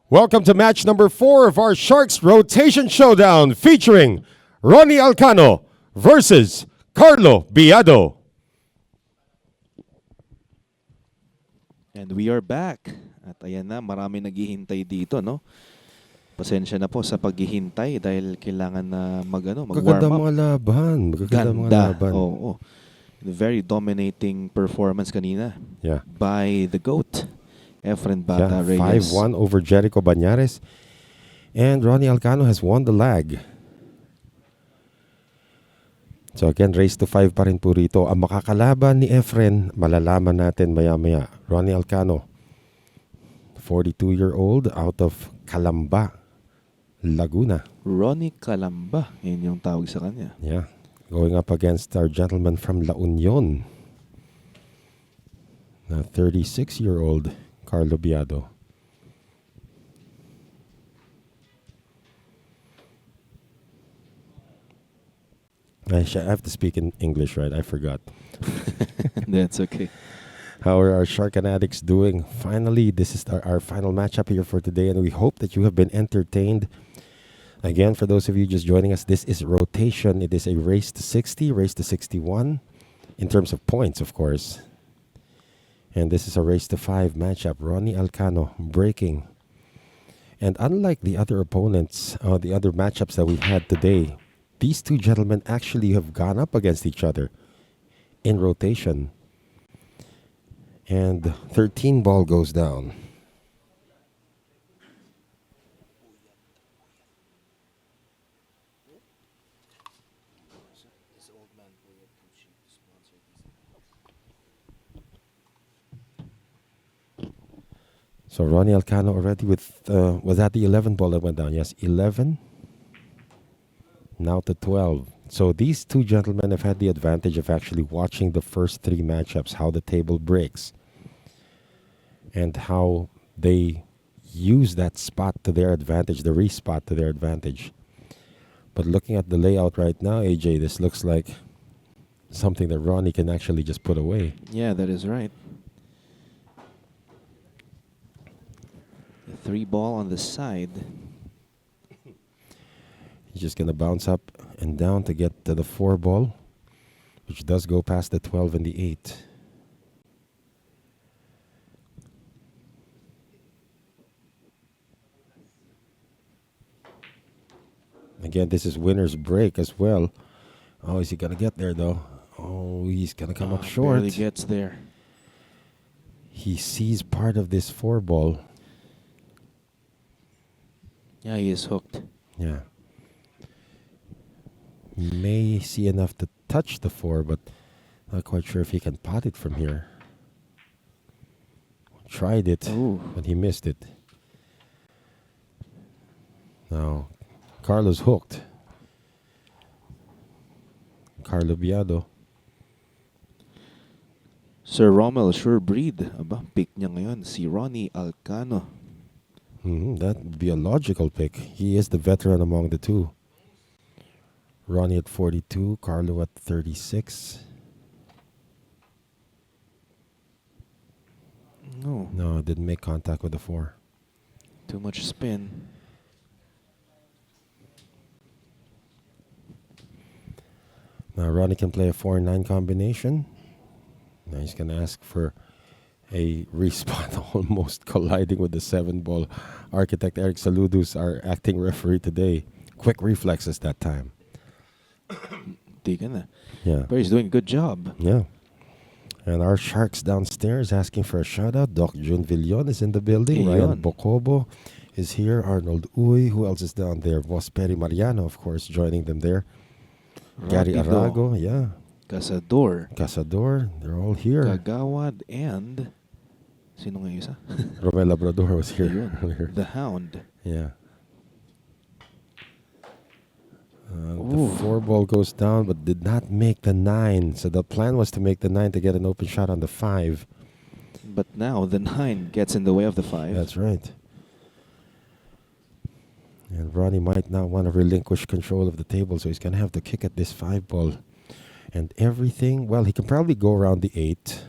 Welcome to match number 4 of our Sharks Rotation Showdown featuring Ronnie Alcano versus Carlo Biado. And we are back. At ayan na, marami naghihintay dito, no? Pasensya na po sa paghihintay dahil kailangan na mag-warm up. Mga laban. Magaganda mga laban. Oo. Very dominating performance kanina. Yeah. By the GOAT. Efren Bata Reyes. 5-1 over Jericho Banyares. And Ronnie Alcano has won the lag. So again, race to 5 pa rin po rito. Ang makakalaban ni Efren, malalaman natin maya-maya. Ronnie Alcano, 42-year-old out of Calamba, Laguna. Ronnie Calamba, yun yung tawag sa kanya. Yeah. Going up against our gentleman from La Union, na 36-year-old Carlo Biado. I have to speak in English, right? I forgot. That's okay. How are our Shark Fanatics doing? Finally, this is our final matchup here for today, and we hope that you have been entertained. Again, for those of you just joining us, this is rotation. It is a race to 60, race to 61, in terms of points, of course. And this is a race to 5 matchup. Ronnie Alcano breaking. And unlike the other opponents, the other matchups that we had today, these two gentlemen actually have gone up against each other in rotation. And 13 ball goes down. So Ronnie Alcano already with, was that the 11 ball that went down? Yes, 11. Now to 12. So these two gentlemen have had the advantage of actually watching the first 3 matchups, how the table breaks, and how they use that spot to their advantage, the respot to their advantage. But looking at the layout right now, AJ, this looks like something that Ronnie can actually just put away. Yeah, that is right. The 3 ball on the side. He's just going to bounce up and down to get to the 4 ball, which does go past the 12 and the 8. Again, this is winner's break as well. Oh, is he going to get there, though? Oh, he's going to come up short. Barely gets there. He sees part of this 4 ball. Yeah, he is hooked. Yeah. May see enough to touch the 4, but not quite sure if he can pot it from here. Tried it, but he missed it. Now, Carlo's hooked. Carlo Biado. Sir Rommel Surebreed. Aba, pick niya ngayon si Ronnie Alcano. That would be a logical pick. He is the veteran among the two. Ronnie at 42, Carlo at 36. No, didn't make contact with the 4. Too much spin. Now Ronnie can play a 4-9 combination. Now he's going to ask for a respawn, almost colliding with the 7 ball. Architect Eric Saludus, our acting referee today. Quick reflexes that time. Yeah. But he's doing a good job. Yeah. And our Sharks downstairs asking for a shout out. Doc Jun Villon is in the building. Ryan Bocobo is here. Arnold Uy. Who else is down there? Boss Perry Mariano, of course, joining them there. Gary Arago, yeah. Casador. They're all here. Kagawad and Sino nga yung isa? Romel Labrador was here Ayun, earlier. the Hound. Yeah. The 4 ball goes down, but did not make the 9. So the plan was to make the 9 to get an open shot on the 5. But now the 9 gets in the way of the 5. That's right. And Ronnie might not want to relinquish control of the table, so he's going to have to kick at this 5 ball. And everything, well, he can probably go around the 8.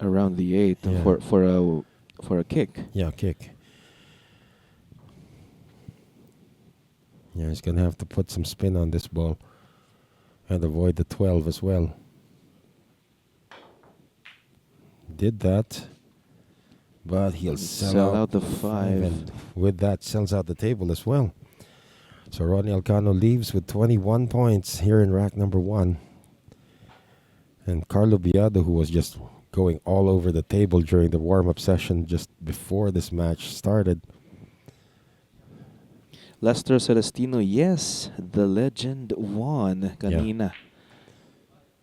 Around the 8 Yeah. for a kick. Yeah, kick. Yeah, he's going to have to put some spin on this ball and avoid the 12 as well. Did that, but he'll sell out the 5. And with that, sells out the table as well. So Ronnie Alcano leaves with 21 points here in rack number 1. And Carlo Biado, who was just going all over the table during the warm-up session just before this match started. Lester Celestino, yes, the legend won kanina.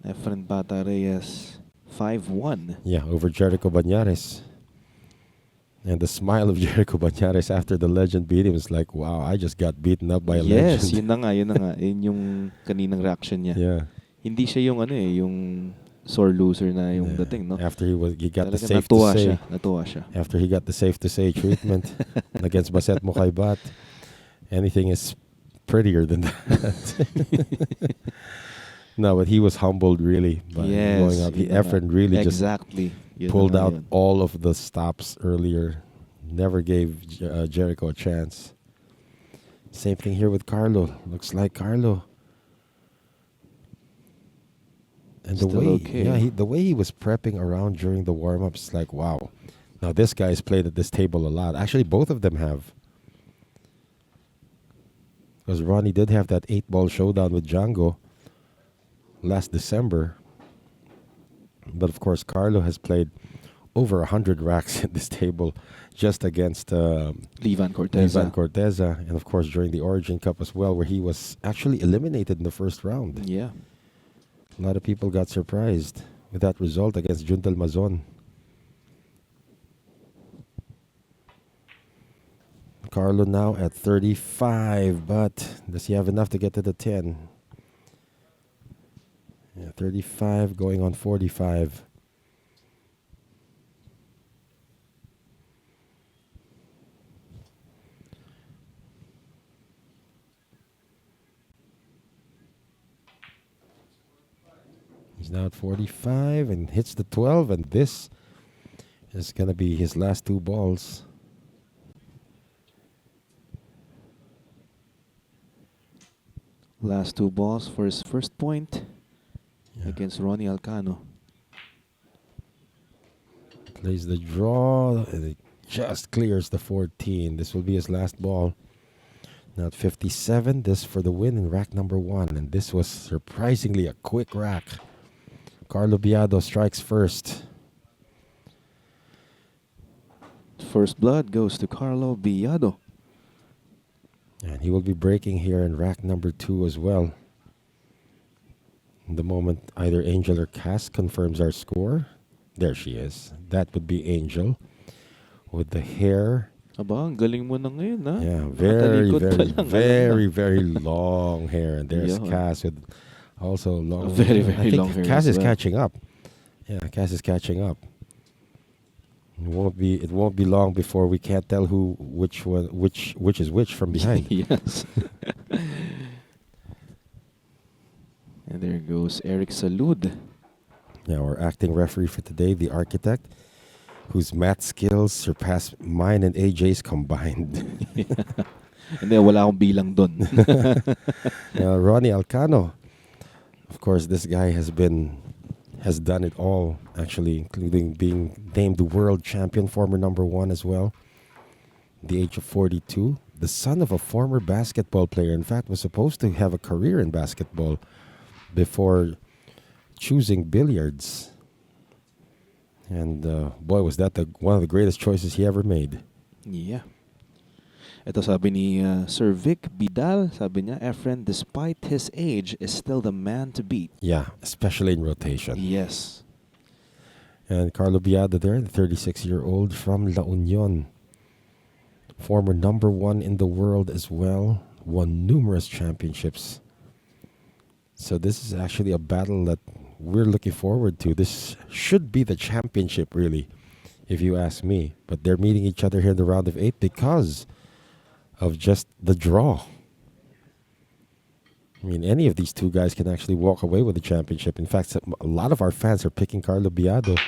Efren Bata Reyes, 5-1. Yeah, over Jericho Banyares. And the smile of Jericho Banyares after the legend beat him is like, wow, I just got beaten up by a legend. Yes, yun na nga. Yun yung kaninang reaction niya. Yeah. Hindi siya yung yung sore loser na yung dating, no? After he got the Talaga safe to say. Natuwa siya. After he got the safe to say treatment against Baset Mukaibat. Anything is prettier than that. No, but he was humbled really by going up. Efren really exactly. just pulled out all of the stops earlier. Never gave Jericho a chance. Same thing here with Carlo. Looks like Carlo. And the way he was prepping around during the warm-ups, like, wow. Now this guy's played at this table a lot. Actually, both of them have. Because Ronnie did have that 8-ball showdown with Django last December. But of course, Carlo has played over 100 racks at this table just against Livan Corteza. And of course, during the Origin Cup as well, where he was actually eliminated in the first round. Yeah. A lot of people got surprised with that result against Juntal Mazon. Carlo now at 35, but does he have enough to get to the 10? Yeah, 35 going on 45. He's now at 45 and hits the 12, and this is going to be his last 2 balls. Last 2 balls for his first point against Ronnie Alcano. Plays the draw, and it just clears the 14. This will be his last ball. Now at 57, this for the win in rack number 1. And this was surprisingly a quick rack. Carlo Biado strikes first. First blood goes to Carlo Biado. And he will be breaking here in rack number 2 as well. The moment either Angel or Cass confirms our score. There she is. That would be Angel. With the hair. Aba, ang galing mo na ngayon, ha? Yeah, very long hair. And there's Cass with also long very long hair. Cass is catching up. Yeah, Cass is catching up. It won't be long before we can't tell which is which from behind. Yes. And there goes Eric Salud. Yeah, our acting referee for today, the architect, whose math skills surpass mine and AJ's combined. Hindi, wala akong bilang dun. Ronnie Alcano. Of course, this guy has done it all, actually, including being named the world champion, former number 1 as well. At the age of 42. The son of a former basketball player. In fact, was supposed to have a career in basketball before choosing billiards. And boy, was that one of the greatest choices he ever made. Yeah. Ito sabi ni Sir Vic Vidal, sabi niya, Efren, despite his age, is still the man to beat. Yeah, especially in rotation. Yes. And Carlo Biado there, the 36-year-old from La Union. Former number one in the world as well. Won numerous championships. So this is actually a battle that we're looking forward to. This should be the championship, really, if you ask me. But they're meeting each other here in the round of 8 because of just the draw. I mean, any of these two guys can actually walk away with the championship. In fact, a lot of our fans are picking Carlo Biado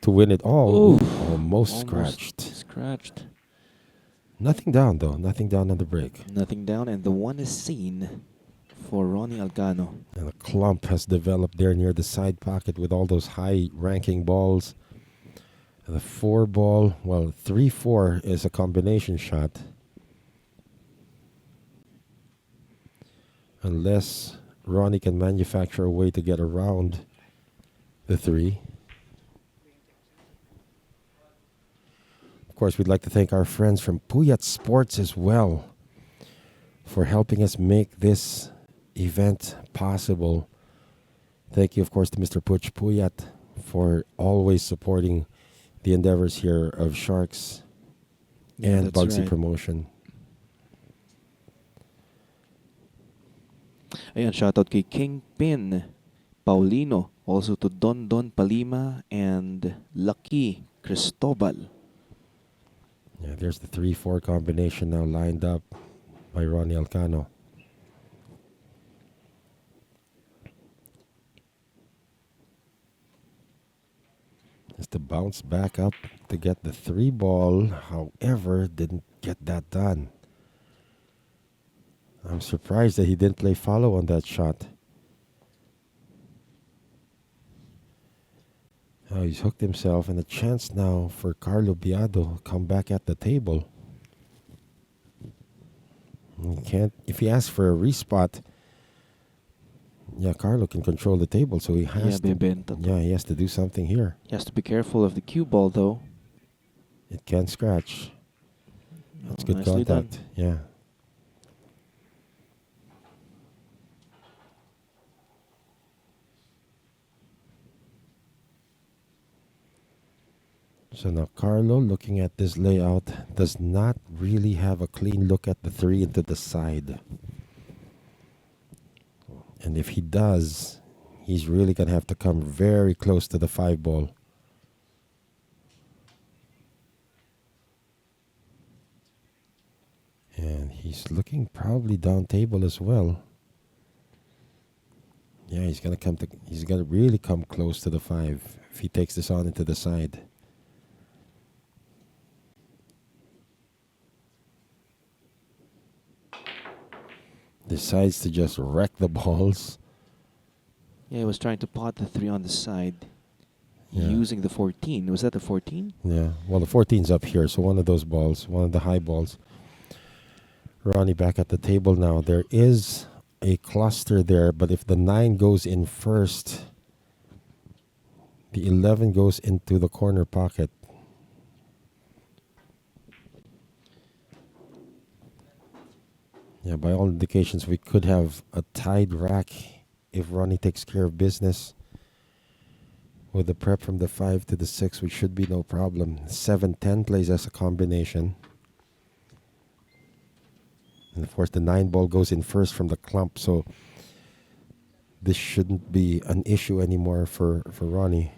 to win it all. Almost Scratched. Nothing down, though. Nothing down on the break. Nothing down, and the one is seen for Ronnie Alcano. And a clump has developed there near the side pocket with all those high-ranking balls. And the 4 ball, well, 3-4 is a combination shot. Unless Ronnie can manufacture a way to get around the 3. Of course, we'd like to thank our friends from Puyat Sports as well for helping us make this event possible. Thank you, of course, to Mr. Puch Puyat for always supporting the endeavors here of Sharks and Bugsy Promotion. Ayan, shoutout kay Kingpin Paulino, also to Don Palima and Lucky Cristobal. Yeah, there's the 3-4 combination now lined up by Ronnie Alcano. Just to bounce back up to get the 3 ball, however, didn't get that done. I'm surprised that he didn't play follow on that shot. Oh, he's hooked himself, and a chance now for Carlo Biado to come back at the table. He can't. If he asks for a respot, yeah, Carlo can control the table, so he has to. Yeah, he has to do something here. He has to be careful of the cue ball, though. It can scratch. That's good contact. Done. Yeah. So now Carlo, looking at this layout, does not really have a clean look at the 3 into the side. And if he does, he's really going to have to come very close to the 5 ball. And he's looking probably down table as well. Yeah, he's going to really come close to the 5 if he takes this on into the side. Decides to just wreck the balls. Yeah, he was trying to pot the 3 on the side using the 14. Was that the 14? Yeah, well, the 14's up here, so one of those balls, one of the high balls. Ronnie back at the table now. There is a cluster there, but if the 9 goes in first, the 11 goes into the corner pocket. Yeah, by all indications, we could have a tied rack if Ronnie takes care of business. With the prep from the 5 to the 6, which should be no problem. 7-10 plays as a combination. And of course, the 9 ball goes in first from the clump, so this shouldn't be an issue anymore for Ronnie.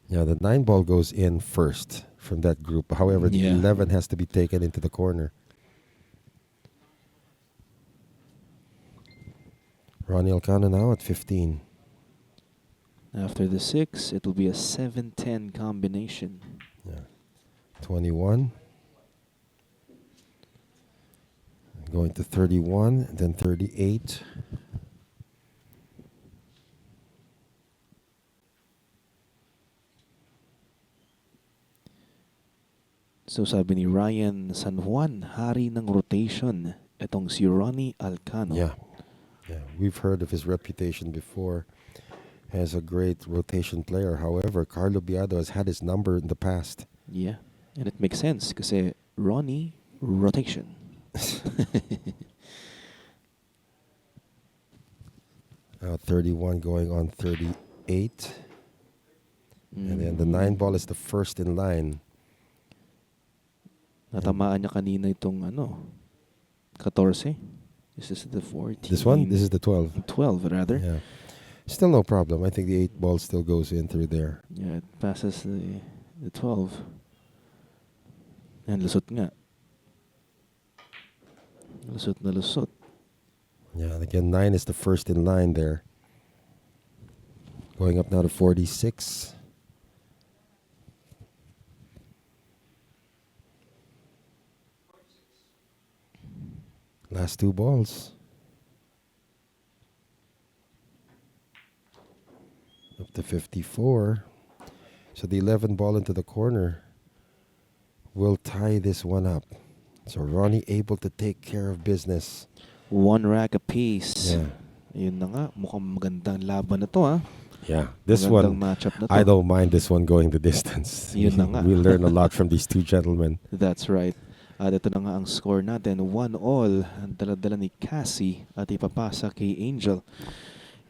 Yeah, the 9 ball goes in first from that group. However, the 11 has to be taken into the corner. Ronnie Alcano now at 15. After the 6, it will be a 7-10 combination. Yeah. 21. Going to 31, and then 38. So sabi ni Ryan San Juan, hari ng rotation, itong si Ronnie Alcano. Yeah. We've heard of his reputation before as a great rotation player. However, Carlo Biado has had his number in the past. Yeah. And it makes sense kasi Ronnie rotation. Now 31 going on 38. And then the 9 ball is the first in line. Natamaan niya kanina itong 14. This is the 14. This one? This is the 12. 12 rather. Yeah. Still no problem. I think the 8 ball still goes in through there. Yeah, it passes the 12. And lusot nga. Lusot na lusot. Yeah, and again, 9 is the first in line there. Going up now to 46. Last 2 balls. Up to 54. So the 11 ball into the corner will tie this one up. So Ronnie able to take care of business. 1 rack apiece. Yeah. Yun na nga. Mukhang magandang laban na to Yeah. This magandang one, matchup na to. I don't mind this one going the distance. Yun na nga. We learn a lot from these two gentlemen. That's right. At ito na nga ang score natin. 1-all. Ang dala-dala ni Cassie at ipapasa kay Angel.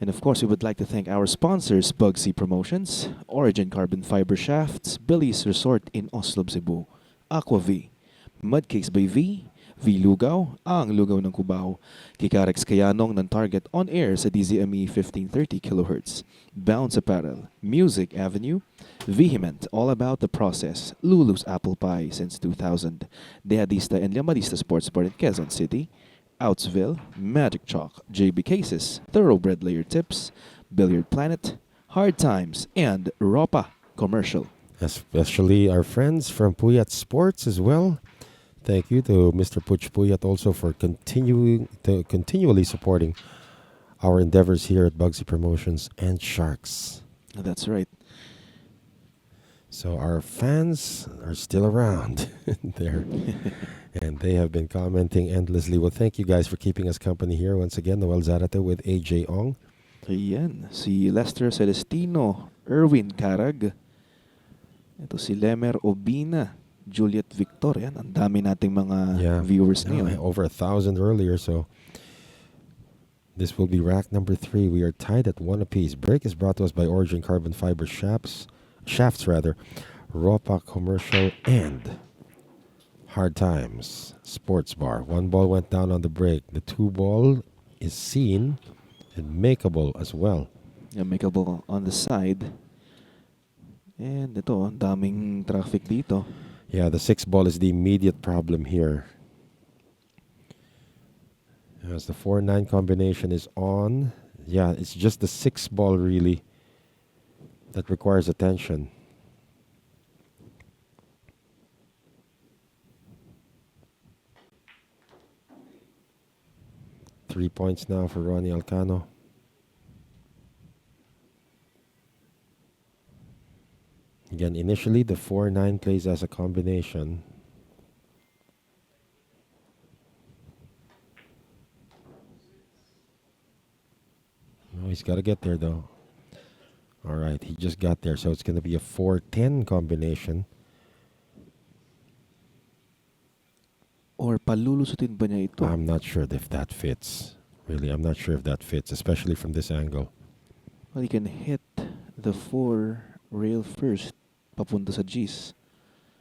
And of course, we would like to thank our sponsors, Bugsy Promotions, Origin Carbon Fiber Shafts, Billy's Resort in Oslo, Cebu, Aqua-V, Mudcakes by V, V Lugaw, ang lugaw ng Cubao, Kikarex Kayanong ng Target on air sa DZME 1530 kHz, Bounce Apparel, Music Avenue, Vehement, all about the process, Lulu's Apple Pie since 2000, Deadista and Llamarista Sports Bar in Quezon City, Outsville, Magic Chalk, JB Cases, Thoroughbred Layer Tips, Billiard Planet, Hard Times, and Ropa Commercial. Especially our friends from Puyat Sports as well. Thank you to Mr. Puch Puyat also for continually supporting our endeavors here at Bugsy Promotions and Sharks. That's right. So our fans are still around there. And they have been commenting endlessly. Well, thank you guys for keeping us company here. Once again, Noel Zarate with AJ Ong. Ayan, si Lester Celestino, Erwin Carag. Ito si Lemer Obina, Juliet Victor. Yan, ang dami nating mga viewers ngayon. Over 1,000 earlier, so this will be rack number 3. We are tied at 1 apiece. Break is brought to us by Origin Carbon Fiber Shafts, Ropa Commercial, and Hard Times Sports Bar. 1 ball went down on the break. The 2 ball is seen and makeable as well. Yeah, makeable on the side. And ito, ang daming traffic dito. Yeah, the 6 ball is the immediate problem here. As the 4-9 combination is on. Yeah, it's just the 6 ball really that requires attention. Three points now for Ronnie Alcano. Again, initially the 4-9 plays as a combination. Oh, he's got to get there though. All right, he just got there, so it's going to be a 4-10 combination. Or palulusutin ba niya ito? I'm not sure if that fits. Really, I'm not sure if that fits, especially from this angle. Well, he can hit the 4 rail first, papunta sa G's.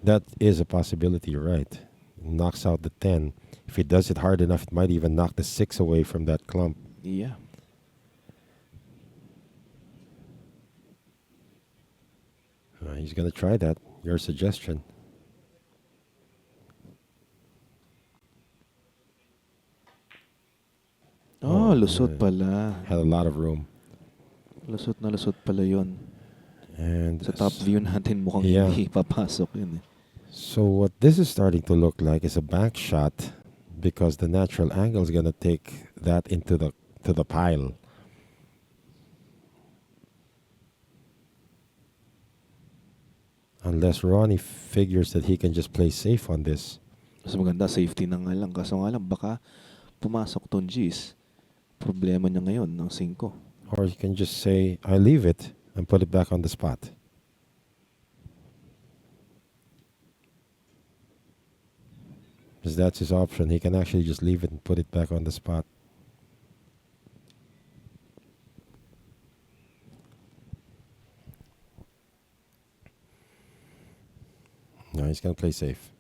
That is a possibility, you're right. Knocks out the 10. If he does it hard enough, it might even knock the 6 away from that clump. Yeah. He's going to try that. Your suggestion. Oh, lusot pala. Had a lot of room. Lusot na lusot pala yun. And sa top view natin mukhang hindi papasok yun. So what this is starting to look like is a back shot because the natural angle is going to take that into the pile. Unless Ronnie figures that he can just play safe on this. Mas maganda, safety na nga lang. Kaso nga lang, baka pumasok tong G's. Problema niya ngayon ng 5. Or you can just say, I leave it and put it back on the spot. Because that's his option. He can actually just leave it and put it back on the spot. No, he's going to play safe.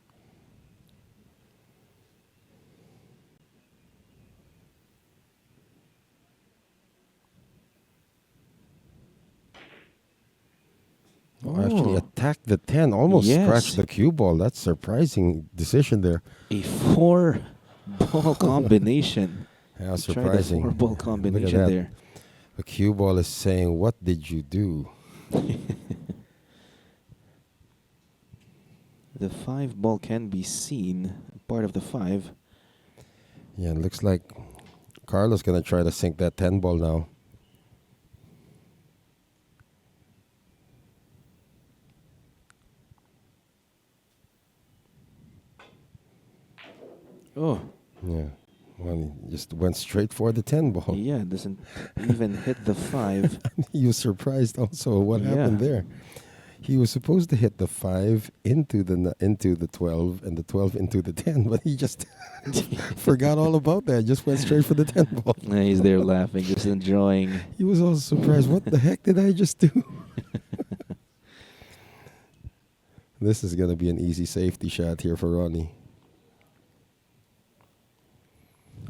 Actually Oh, attacked the 10, almost scratched yes. the cue ball. That's surprising decision there. A four-ball combination. How He tried a surprising. four-ball Look at combination that. there. The cue ball is saying, what did you do? The 5 ball can be seen, part of the 5. Yeah, it looks like Carlos going to try to sink that 10 ball now. Oh, Yeah. Well, he just went straight for the 10 ball. yeah, doesn't even hit the 5. He was surprised also what happened Yeah. there. He was supposed to hit the 5 into the 12 and the 12 into the 10, but he just forgot all about that. Just went straight for the 10 ball. Yeah, he's there laughing, just enjoying. He was also surprised. What the heck did I just do? This is going to be an easy safety shot here for Ronnie.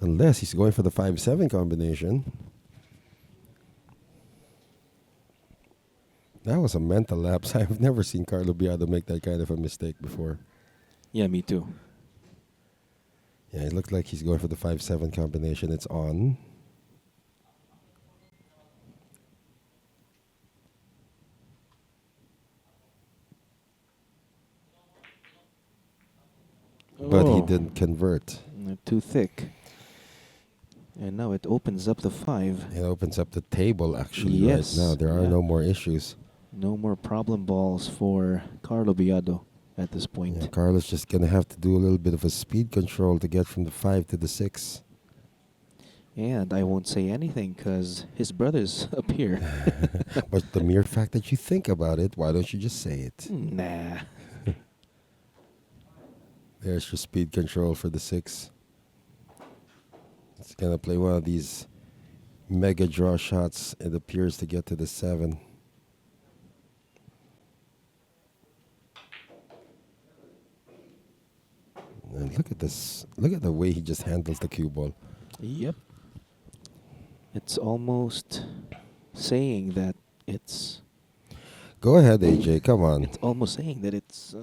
Unless he's going for the 5-7 combination. That was a mental lapse. I've never seen Carlo Biado make that kind of a mistake before. Yeah, me too. Yeah, it looked like he's going for the 5-7 combination. It's on. But he Oh, didn't convert. too thick. And now it opens up the 5. It opens up the table actually Yes, right now. There are yeah. no more issues. No more problem balls for Carlo Biado at this point. Yeah, Carlos just going to have to do a little bit of a speed control to get from the 5 to the 6. And I won't say anything because his brother's up here. But the mere fact that you think about it, why don't you just say it? Nah. There's your speed control for the 6. It's going to play one of these mega draw shots, it appears, to get to the 7. And look at this. Look at the way he just handles the cue ball. Yep. It's almost saying that it's... Go ahead, AJ. Come on. It's almost saying that it's,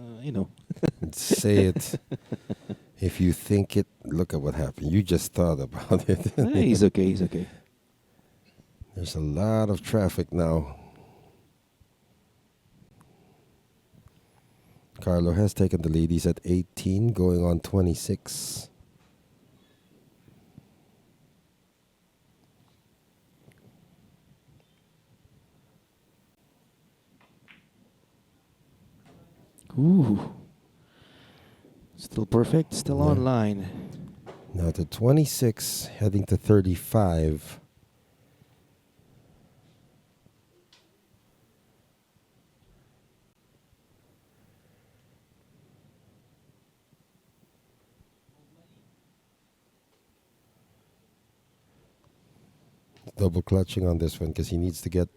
Say it. If you think it, look at what happened. You just thought about it. He's okay, he's okay. There's a lot of traffic now. Carlo has taken the lead. He's at 18, going on 26. Ooh. Still perfect, still Yeah. online. Now to 26, heading to 35. Double clutching on this one because he needs to get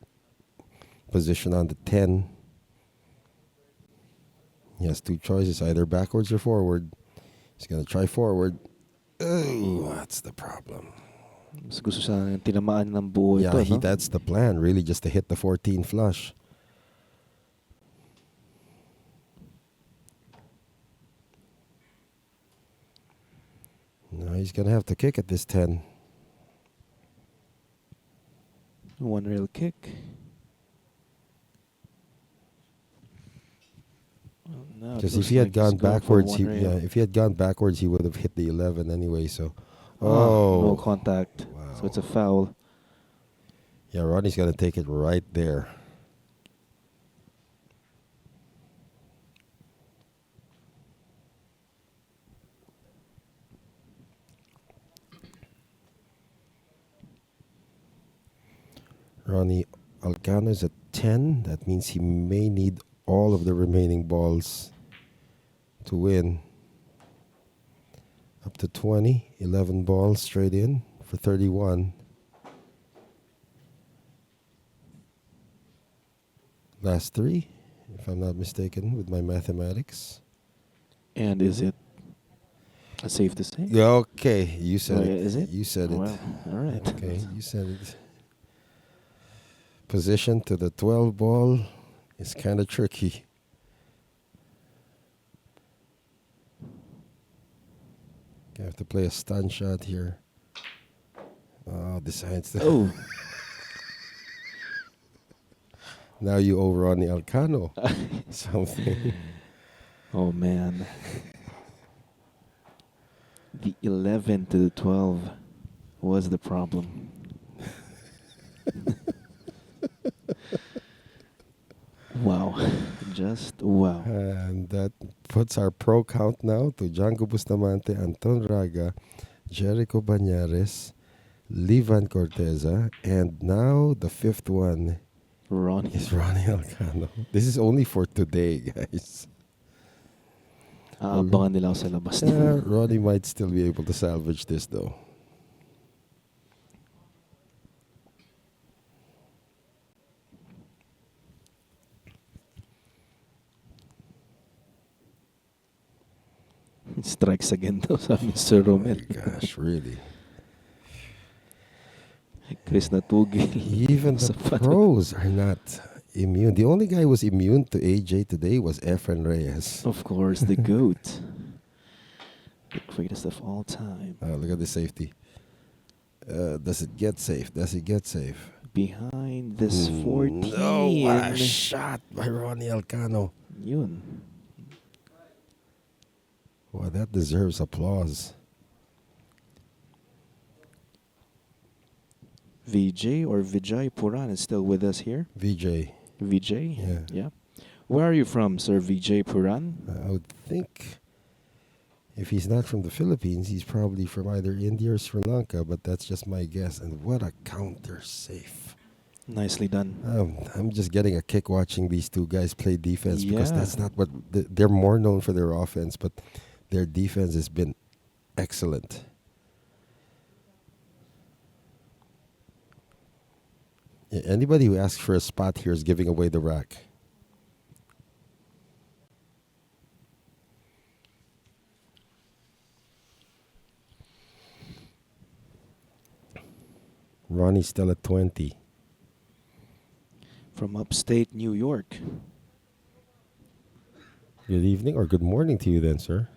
position on the 10. He has two choices, either backwards or forward. He's going to try forward. Oh, that's the problem. Mas gusto siya tinamaan ng buo Yeah, ito, no? that's the plan, really, just to hit the 14 flush. No, he's going to have to kick at this 10. One rail kick. Well, now it Because looks if he had like gone he's going for backwards, one rail. if he had gone backwards, he would have hit the 11 anyway. So, No contact. Wow. So it's a foul. Yeah, Ronnie's going to take it right there. Ronnie Alcano is at 10. That means he may need all of the remaining balls to win. Up to 20. 11 balls straight in for 31. Last three, if I'm not mistaken, with my mathematics. And is it safe to say? Yeah, okay, you said Oh, it. is it? You said it. Well, all right. Okay, you said it. Position to the 12 ball is kind of tricky. You have to play a stun shot here. Oh, decides to. Oh. Now you over on the Alcano. Something. Oh, man. The 11 to the 12 was the problem. Wow. Just wow. And that puts our pro count now to Django Bustamante, Anton Raga, Jericho Banyares, Livan Corteza, and now the fifth one Ronnie. is Ronnie Alcano. This is only for today, guys. Abangan nila ako sa labas. Ronnie might still be able to salvage this, though. Strikes again daw sa Mr. Oh my Romel. gosh, really? Chris Natugil. Even the pros are not immune. The only guy who was immune to AJ today was Efren Reyes. Of course, the GOAT. The greatest of all time. Look at the safety. Does it get safe? Does it get safe? Behind this 14. Oh, what a shot by Ronnie Alcano. Yun. Well, that deserves applause. VJ or Vijay Puran is still with us here. VJ. VJ? Yeah. Where are you from, Sir Vijay Puran? I would think if he's not from the Philippines, he's probably from either India or Sri Lanka, but that's just my guess. And what a counter safe. Nicely done. I'm just getting a kick watching these two guys play defense because Yeah. that's not what they're more known for their offense, but their defense has been excellent. Yeah, anybody who asks for a spot here is giving away the rack. Ronnie's still at 20. From upstate New York. Good evening or good morning to you then, sir.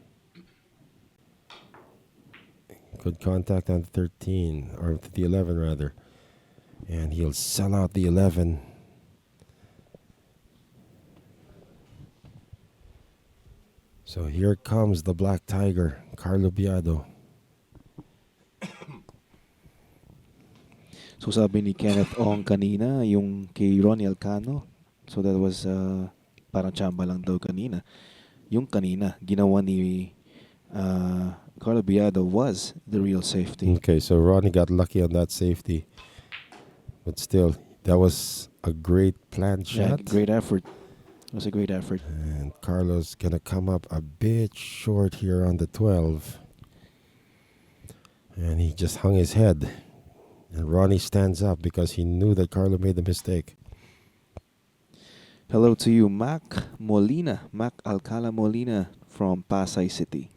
Good contact on the 13, or the 11 rather. And he'll sell out the 11. So here comes the Black Tiger, Carlo Biado. So sabi ni Kenneth Ong kanina, yung kay Ronnie Alcano, so that was parang chamba lang daw kanina. Yung kanina, ginawa ni Carlo Biado was the real safety. Okay, so Ronnie got lucky on that safety. But still, that was a great planned Yeah, shot. great effort. It was a great effort. And Carlos going to come up a bit short here on the 12. And he just hung his head. And Ronnie stands up because he knew that Carlo made the mistake. Hello to you, Mac Molina, Mac Alcala Molina from Pasay City.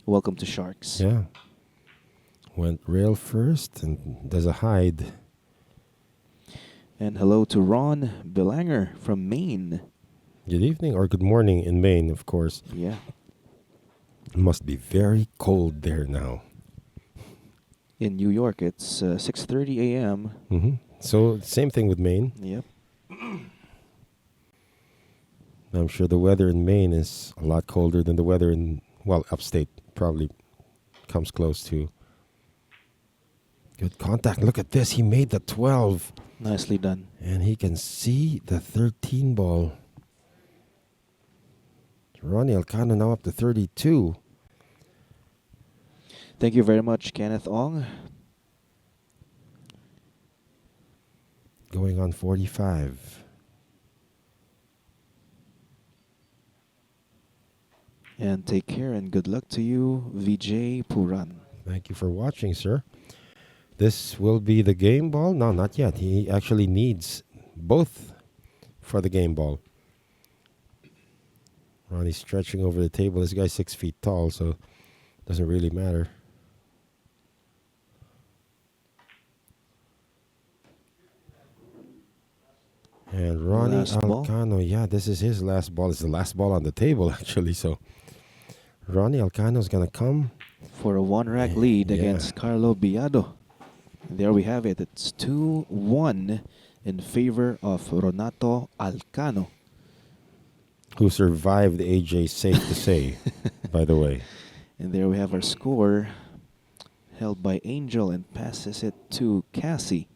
Welcome to Sharks. Yeah. Went rail first and there's a hide. And hello to Ron Belanger from Maine. Good evening or good morning in Maine, of course. Yeah. It must be very cold there now. In New York, it's 6:30 a.m. Mm-hmm. So same thing with Maine. Yep. I'm sure the weather in Maine is a lot colder than the weather in, well, upstate probably comes close to. Good contact. Look at this. He made the 12. Nicely done. And he can see the 13 ball. Ronnie Alcano now up to 32. Thank you very much, Kenneth Ong. Going on 45. And take care and good luck to you, VJ Puran. Thank you for watching, sir. This will be the game ball. No, not yet. He actually needs both for the game ball. Ronnie's stretching over the table. This guy's 6 feet tall, so it doesn't really matter. And Ronnie Last ball. Alcano, yeah, this is his last ball. It's the last ball on the table, actually. So Ronnie Alcano is going to come For a one-rack lead Yeah. against Carlo Biado. And there we have it. It's 2-1 in favor of Ronato Alcano. who survived AJ, safe to say, by the way. And there we have our score, held by Angel and passes it to Cassie.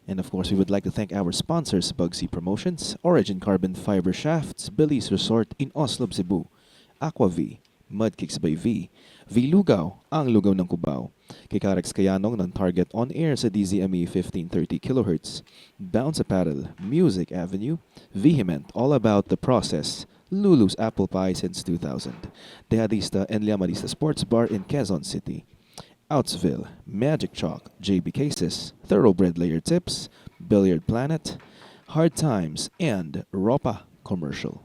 And of course, we would like to thank our sponsors, Bugsy Promotions, Origin Carbon Fiber Shafts, Billy's Resort in Oslo, Cebu, Aqua-V, Mudkicks by V, V-Lugaw, ang lugaw ng Cubao, Kikarex Kayanong ng Target On Air sa DZME 1530 kHz, Bounce Apparel, Music Avenue, Vehement, All About the Process, Lulu's Apple Pie since 2000, Dehadista and Llamarista Sports Bar in Quezon City, Outsville, Magic Chalk, JB Cases, Thoroughbred Layer Tips, Billiard Planet, Hard Times, and Ropa Commercial.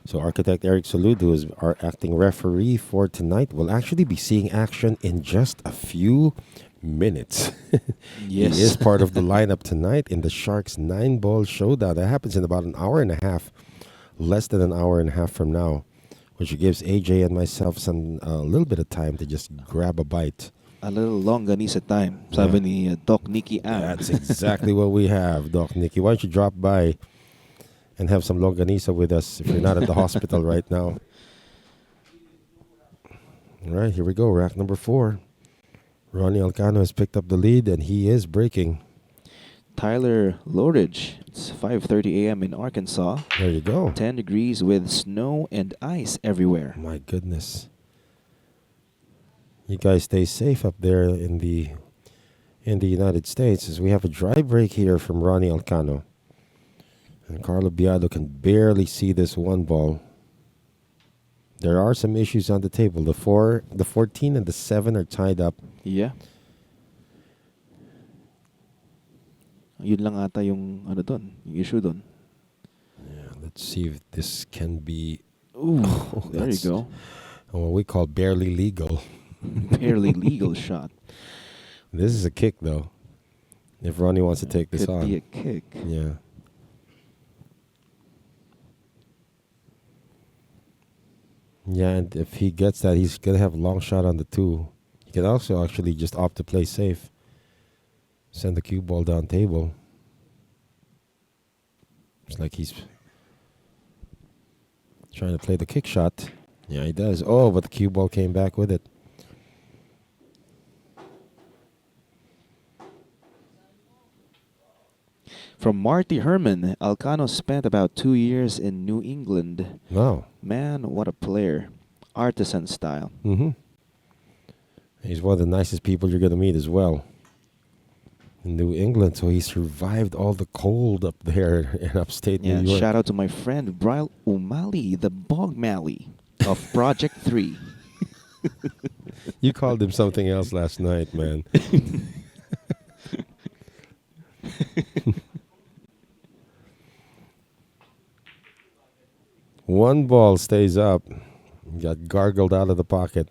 So Architect Eric Salud, who is our acting referee for tonight, will actually be seeing action in just a few minutes. Yes. He is part of the lineup tonight in the Sharks 9-ball showdown. That happens in about an hour and a half, less than an hour and a half from now, which gives AJ and myself a little bit of time to just grab a bite. A little longanisa time, sabi ni Doc Nicky Ang. That's exactly what we have, Doc Nicky. Why don't you drop by and have some longanisa with us if you're not at the hospital right now. All right, here we go. Rack number 4. Ronnie Alcano has picked up the lead, and he is breaking. Tyler Lowridge. It's 5:30 a.m. in Arkansas. There you go. 10 degrees with snow and ice everywhere. My goodness. You guys stay safe up there in the United States, as we have a dry break here from Ronnie Alcano. And Carlo Biado can barely see this one ball. There are some issues on the table. The 14 and the 7 are tied up. Yeah. Yun lang ata yung ano dun, yung issue dun. Yeah, let's see if this can be... Ooh, Oh, there you that's go. what we call barely legal. Barely legal shot. This is a kick, though, if Ronnie wants to take this Could on. be a kick. Yeah. Yeah, and if he gets that, he's going to have a long shot on the 2. He can also actually just opt to play safe. Send the cue ball down table. It's like he's trying to play the kick shot. Yeah, he does. Oh, but the cue ball came back with it. From Marty Herman, Alcano spent about 2 years in New England. Wow. Man, what a player. Artisan style. Mm-hmm. He's one of the nicest people you're going to meet as well. In New England, so he survived all the cold up there in upstate Yeah, New York. shout out to my friend Bryle Umali, the Bog Mally of Project 3. You called him something else last night, man. One ball stays up. Got gargled out of the pocket.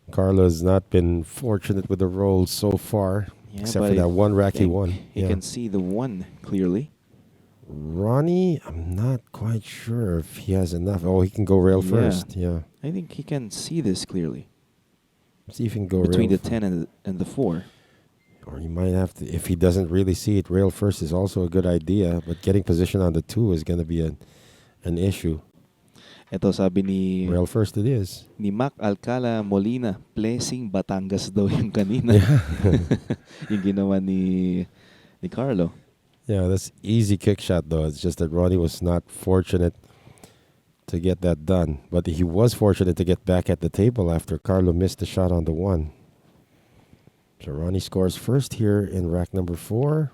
Carlo has not been fortunate with the rolls so far, Yeah, except but for I that one rack he think won. He can see the 1 clearly. Ronnie, I'm not quite sure if he has enough. Oh, he can go rail Yeah. first. Yeah. I think he can see this clearly. See if he can go Between rail the 10 and the 4. Or you might have to, if he doesn't really see it, rail first is also a good idea. But getting position on the 2 is going to be an issue. Ito sabi ni Rail first it is. ni Mac Alcala Molina, Blessing Batangas daw yung kanina. Yung ginawa ni Carlo. Yeah, that's easy kick shot though. It's just that Ronnie was not fortunate to get that done. But he was fortunate to get back at the table after Carlo missed the shot on the 1. So Ronnie scores first here in rack number 4.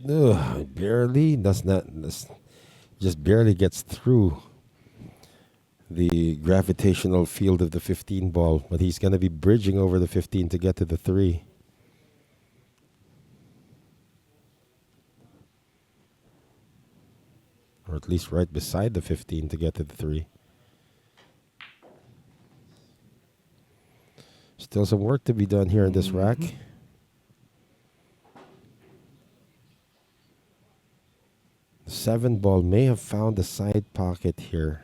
Barely. Just barely gets through the gravitational field of the 15 ball, but he's going to be bridging over the 15 to get to the 3. Or at least right beside the 15 to get to the 3. Still some work to be done here in this rack. The 7 ball may have found a side pocket here.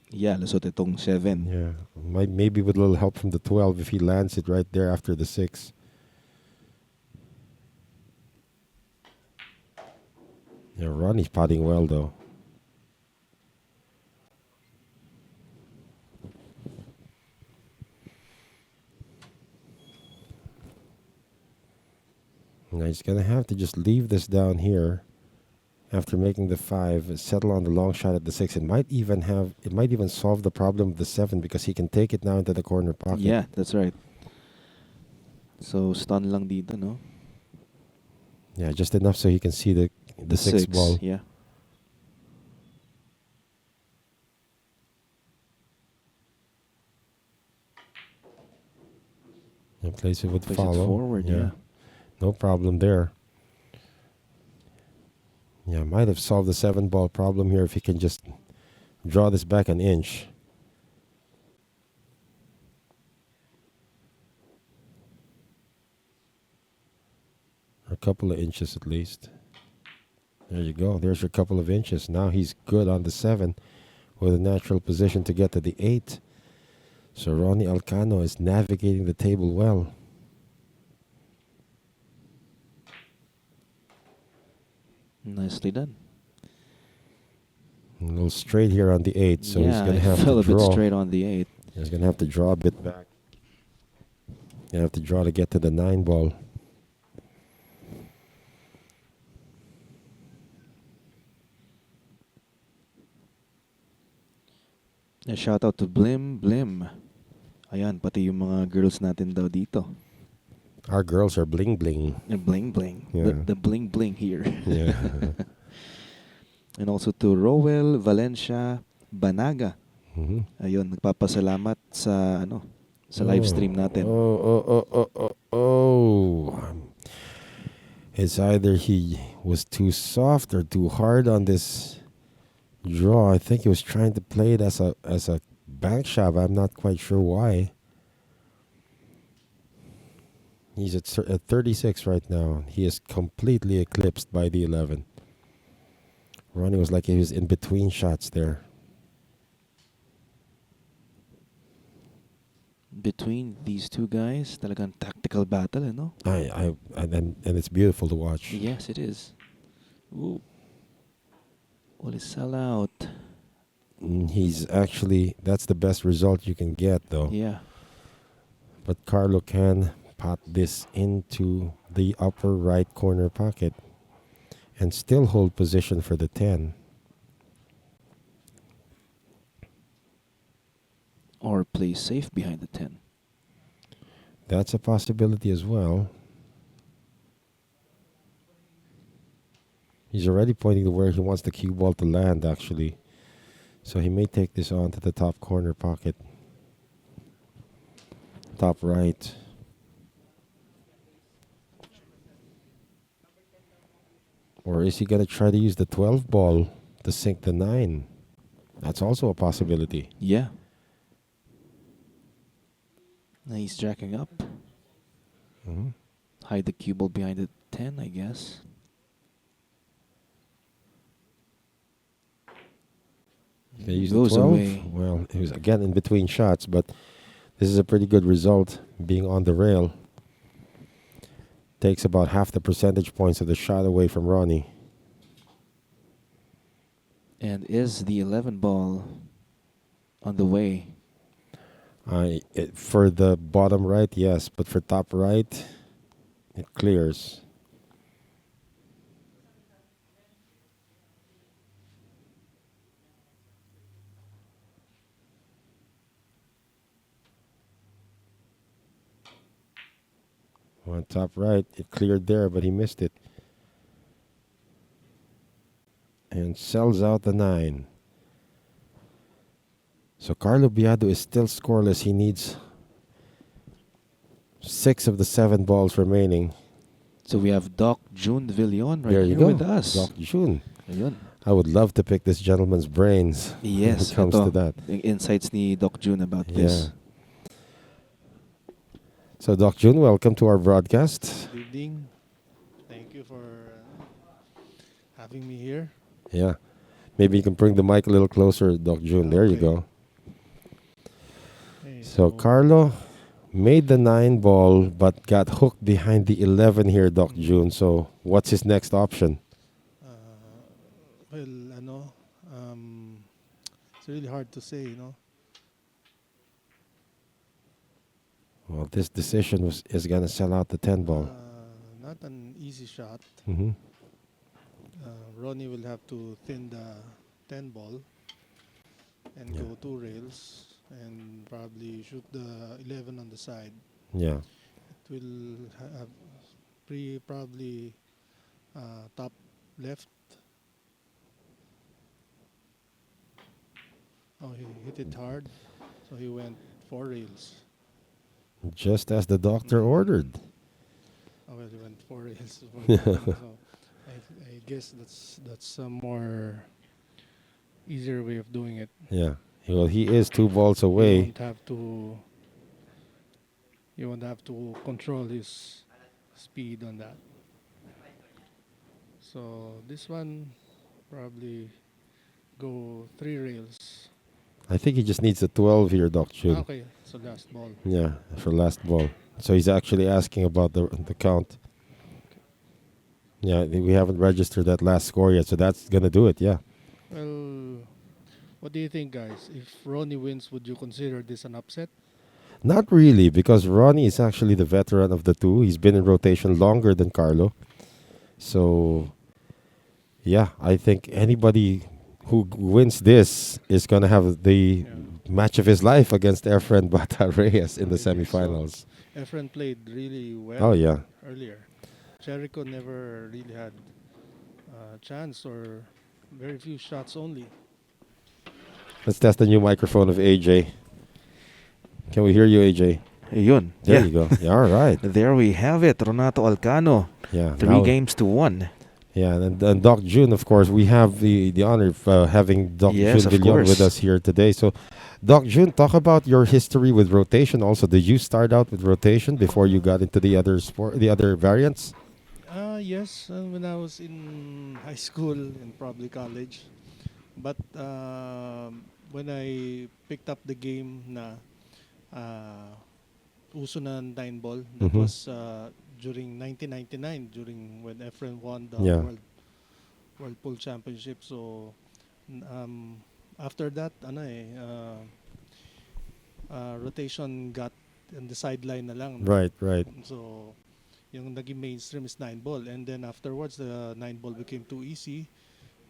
Yeah, lusot itong 7. Yeah, maybe with a little help from the 12 if he lands it right there after the 6. Yeah, Ronnie's potting well though. Now he's gonna have to just leave this down here after making the 5, settle on the long shot at the 6. It might even solve the problem of the 7 because he can take it now into the corner pocket. Yeah, that's right. So stun lang dito, no? Yeah, just enough so he can see the 6 ball. Yeah. And plays it with Plays follow. it forward, yeah. No problem there. Yeah, might have solved the 7 ball problem here if he can just draw this back an inch. A couple of inches at least. There you go. There's your couple of inches. Now he's good on the 7 with a natural position to get to the 8. So Ronnie Alcano is navigating the table well. Nicely done. A little straight here on the 8, so yeah, he's going to have fell to a bit draw. straight on the 8. He's going to have to draw a bit back. You have to draw to get to the 9 ball. A shout out to Blim Blim. Ayan, pati yung mga girls natin daw dito. Our girls are bling bling. Bling bling. Yeah. The bling bling here. Yeah. And also to Rowell Valencia Banaga. Mm-hmm. Ayun, nagpapasalamat sa live stream natin. It's either he was too soft or too hard on this draw. I think he was trying to play it as a bank shove. I'm not quite sure why. He's at 36 right now. He is completely eclipsed by the 11. Ronnie was like he was in between shots there. Between these two guys, talagang tactical battle, no? And it's beautiful to watch. Yes, it is. Ooh. Uli sell out. That's the best result you can get though. Yeah. But Carlo can pot this into the upper right corner pocket and still hold position for the 10. Or play safe behind the 10. That's a possibility as well. He's already pointing to where he wants the cue ball to land, actually. So he may take this on to the top corner pocket. Top right. Or is he going to try to use the 12 ball to sink the 9? That's also a possibility. Yeah. Now he's jacking up. Mm-hmm. Hide the cue ball behind the 10, I guess. They use Goes the 12. away. Well, it was again in between shots, but this is a pretty good result being on the rail. Takes about half the percentage points of the shot away from Ronnie. And is the 11 ball on the way? For the bottom right, yes, but for top right, it clears. On top right, it cleared there, but he missed it. and sells out the 9. So Carlo Biado is still scoreless. He needs 6 of the 7 balls remaining. So we have Doc June Villion right There you here go, with us. Doc June. Ayun. I would love to pick this gentleman's brains when it Yes, comes ito, to that. yung insights ni Doc June about Yeah. this. So Doc June, welcome to our broadcast. Good evening. Thank you for having me here. Yeah. Maybe you can bring the mic a little closer, Doc June. There you Okay. go. Hey, So Carlo made the 9 ball but got hooked behind the 11 here, Doc June. So what's his next option? well, it's really hard to say, Well, this decision is going to sell out the 10 ball. Not an easy shot. Mm-hmm. Ronnie will have to thin the 10 ball and Yeah. go 2 rails and probably shoot the 11 on the side. Yeah. It will have probably top left. Oh, he hit it hard, so he went 4 rails. Just as the doctor ordered. Oh, well, he went 4 rails. So I guess that's a more easier way of doing it. Yeah. Well, he is 2 balls You away. won't have to control his speed on that. So this one probably go 3 rails. I think he just needs a 12 here, Doc June. Okay, so last ball. Yeah, for last ball. So he's actually asking about the count. Yeah, we haven't registered that last score yet, so that's going to do it, yeah. Well, what do you think, guys? If Ronnie wins, would you consider this an upset? Not really, because Ronnie is actually the veteran of the two. He's been in rotation longer than Carlo. So, yeah, I think anybody who wins this is going to have the match of his life against Efren Bata Reyes in the I think so. semifinals. Efren played really well Oh, yeah. earlier. Jericho never really had a chance or very few shots only. Let's test the new microphone of AJ. Can we hear you, AJ? Ayun. There you go. Yeah, all right. There we have it. Ronato Alcano. Yeah. 3 games to 1. Yeah, and Doc June, of course, we have the honor of having Doc Yes, June of Villion course. with us here today. So, Doc June, talk about your history with rotation. Also, did you start out with rotation before you got into the other variants? Yes, when I was in high school and probably college. But when I picked up the game na uso na 9 ball, that Mhm. was during 1999, during when Efren won the Yeah. World Pool Championship. So after that, rotation got on the sideline na lang. Right, right. So yung naging mainstream is 9 ball, and then afterwards the 9 ball became too easy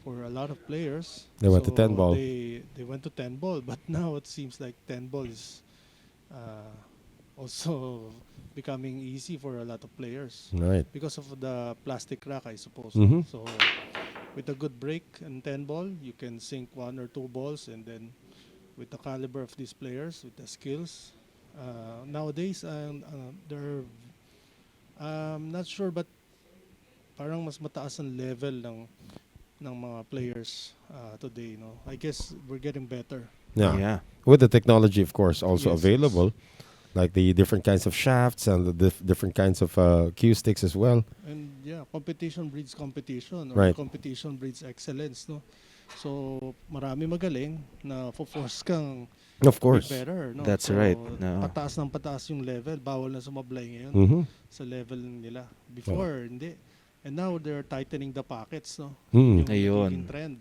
for a lot of players. They went to 10 ball. They went to 10 ball, but now it seems like 10 ball is also becoming easy for a lot of players Right. because of the plastic rack, I suppose. Mhm. So with a good break in 10 ball, you can sink 1 or 2 balls, and then with the caliber of these players, with the skills, nowadays they're I'm not sure, but parang mas mataas ang level ng mga players today, I guess we're getting better. Yeah. With the technology, of course, also Yes, available, like the different kinds of shafts and the different kinds of cue sticks as well. And yeah, competition breeds competition, or Right. competition breeds excellence, So marami magaling na force kang Of be course. better, That's so, right. No. pataas ng pataas yung level, bawal na sumablay ngayon Mhm. sa level nila. Before, hindi. And now they're tightening the pockets, Mm. Yung Ayun. nagiging trend.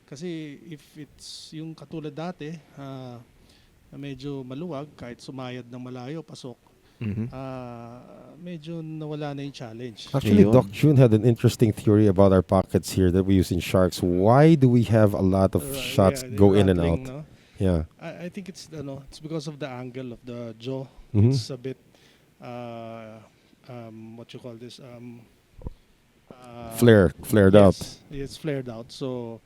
Kasi if it's yung katulad dati, na medyo maluwag, kahit sumayad ng malayo, pasok, Mhm. medyo nawala na yung challenge. Actually, Ayun. Doc June had an interesting theory about our pockets here that we use in sharks. Why do we have a lot of shots Yeah, go in and rattling, out? Yeah. I think it's it's because of the angle of the jaw. Mhm. It's a bit what you call this flared out. Yes, it's flared out, so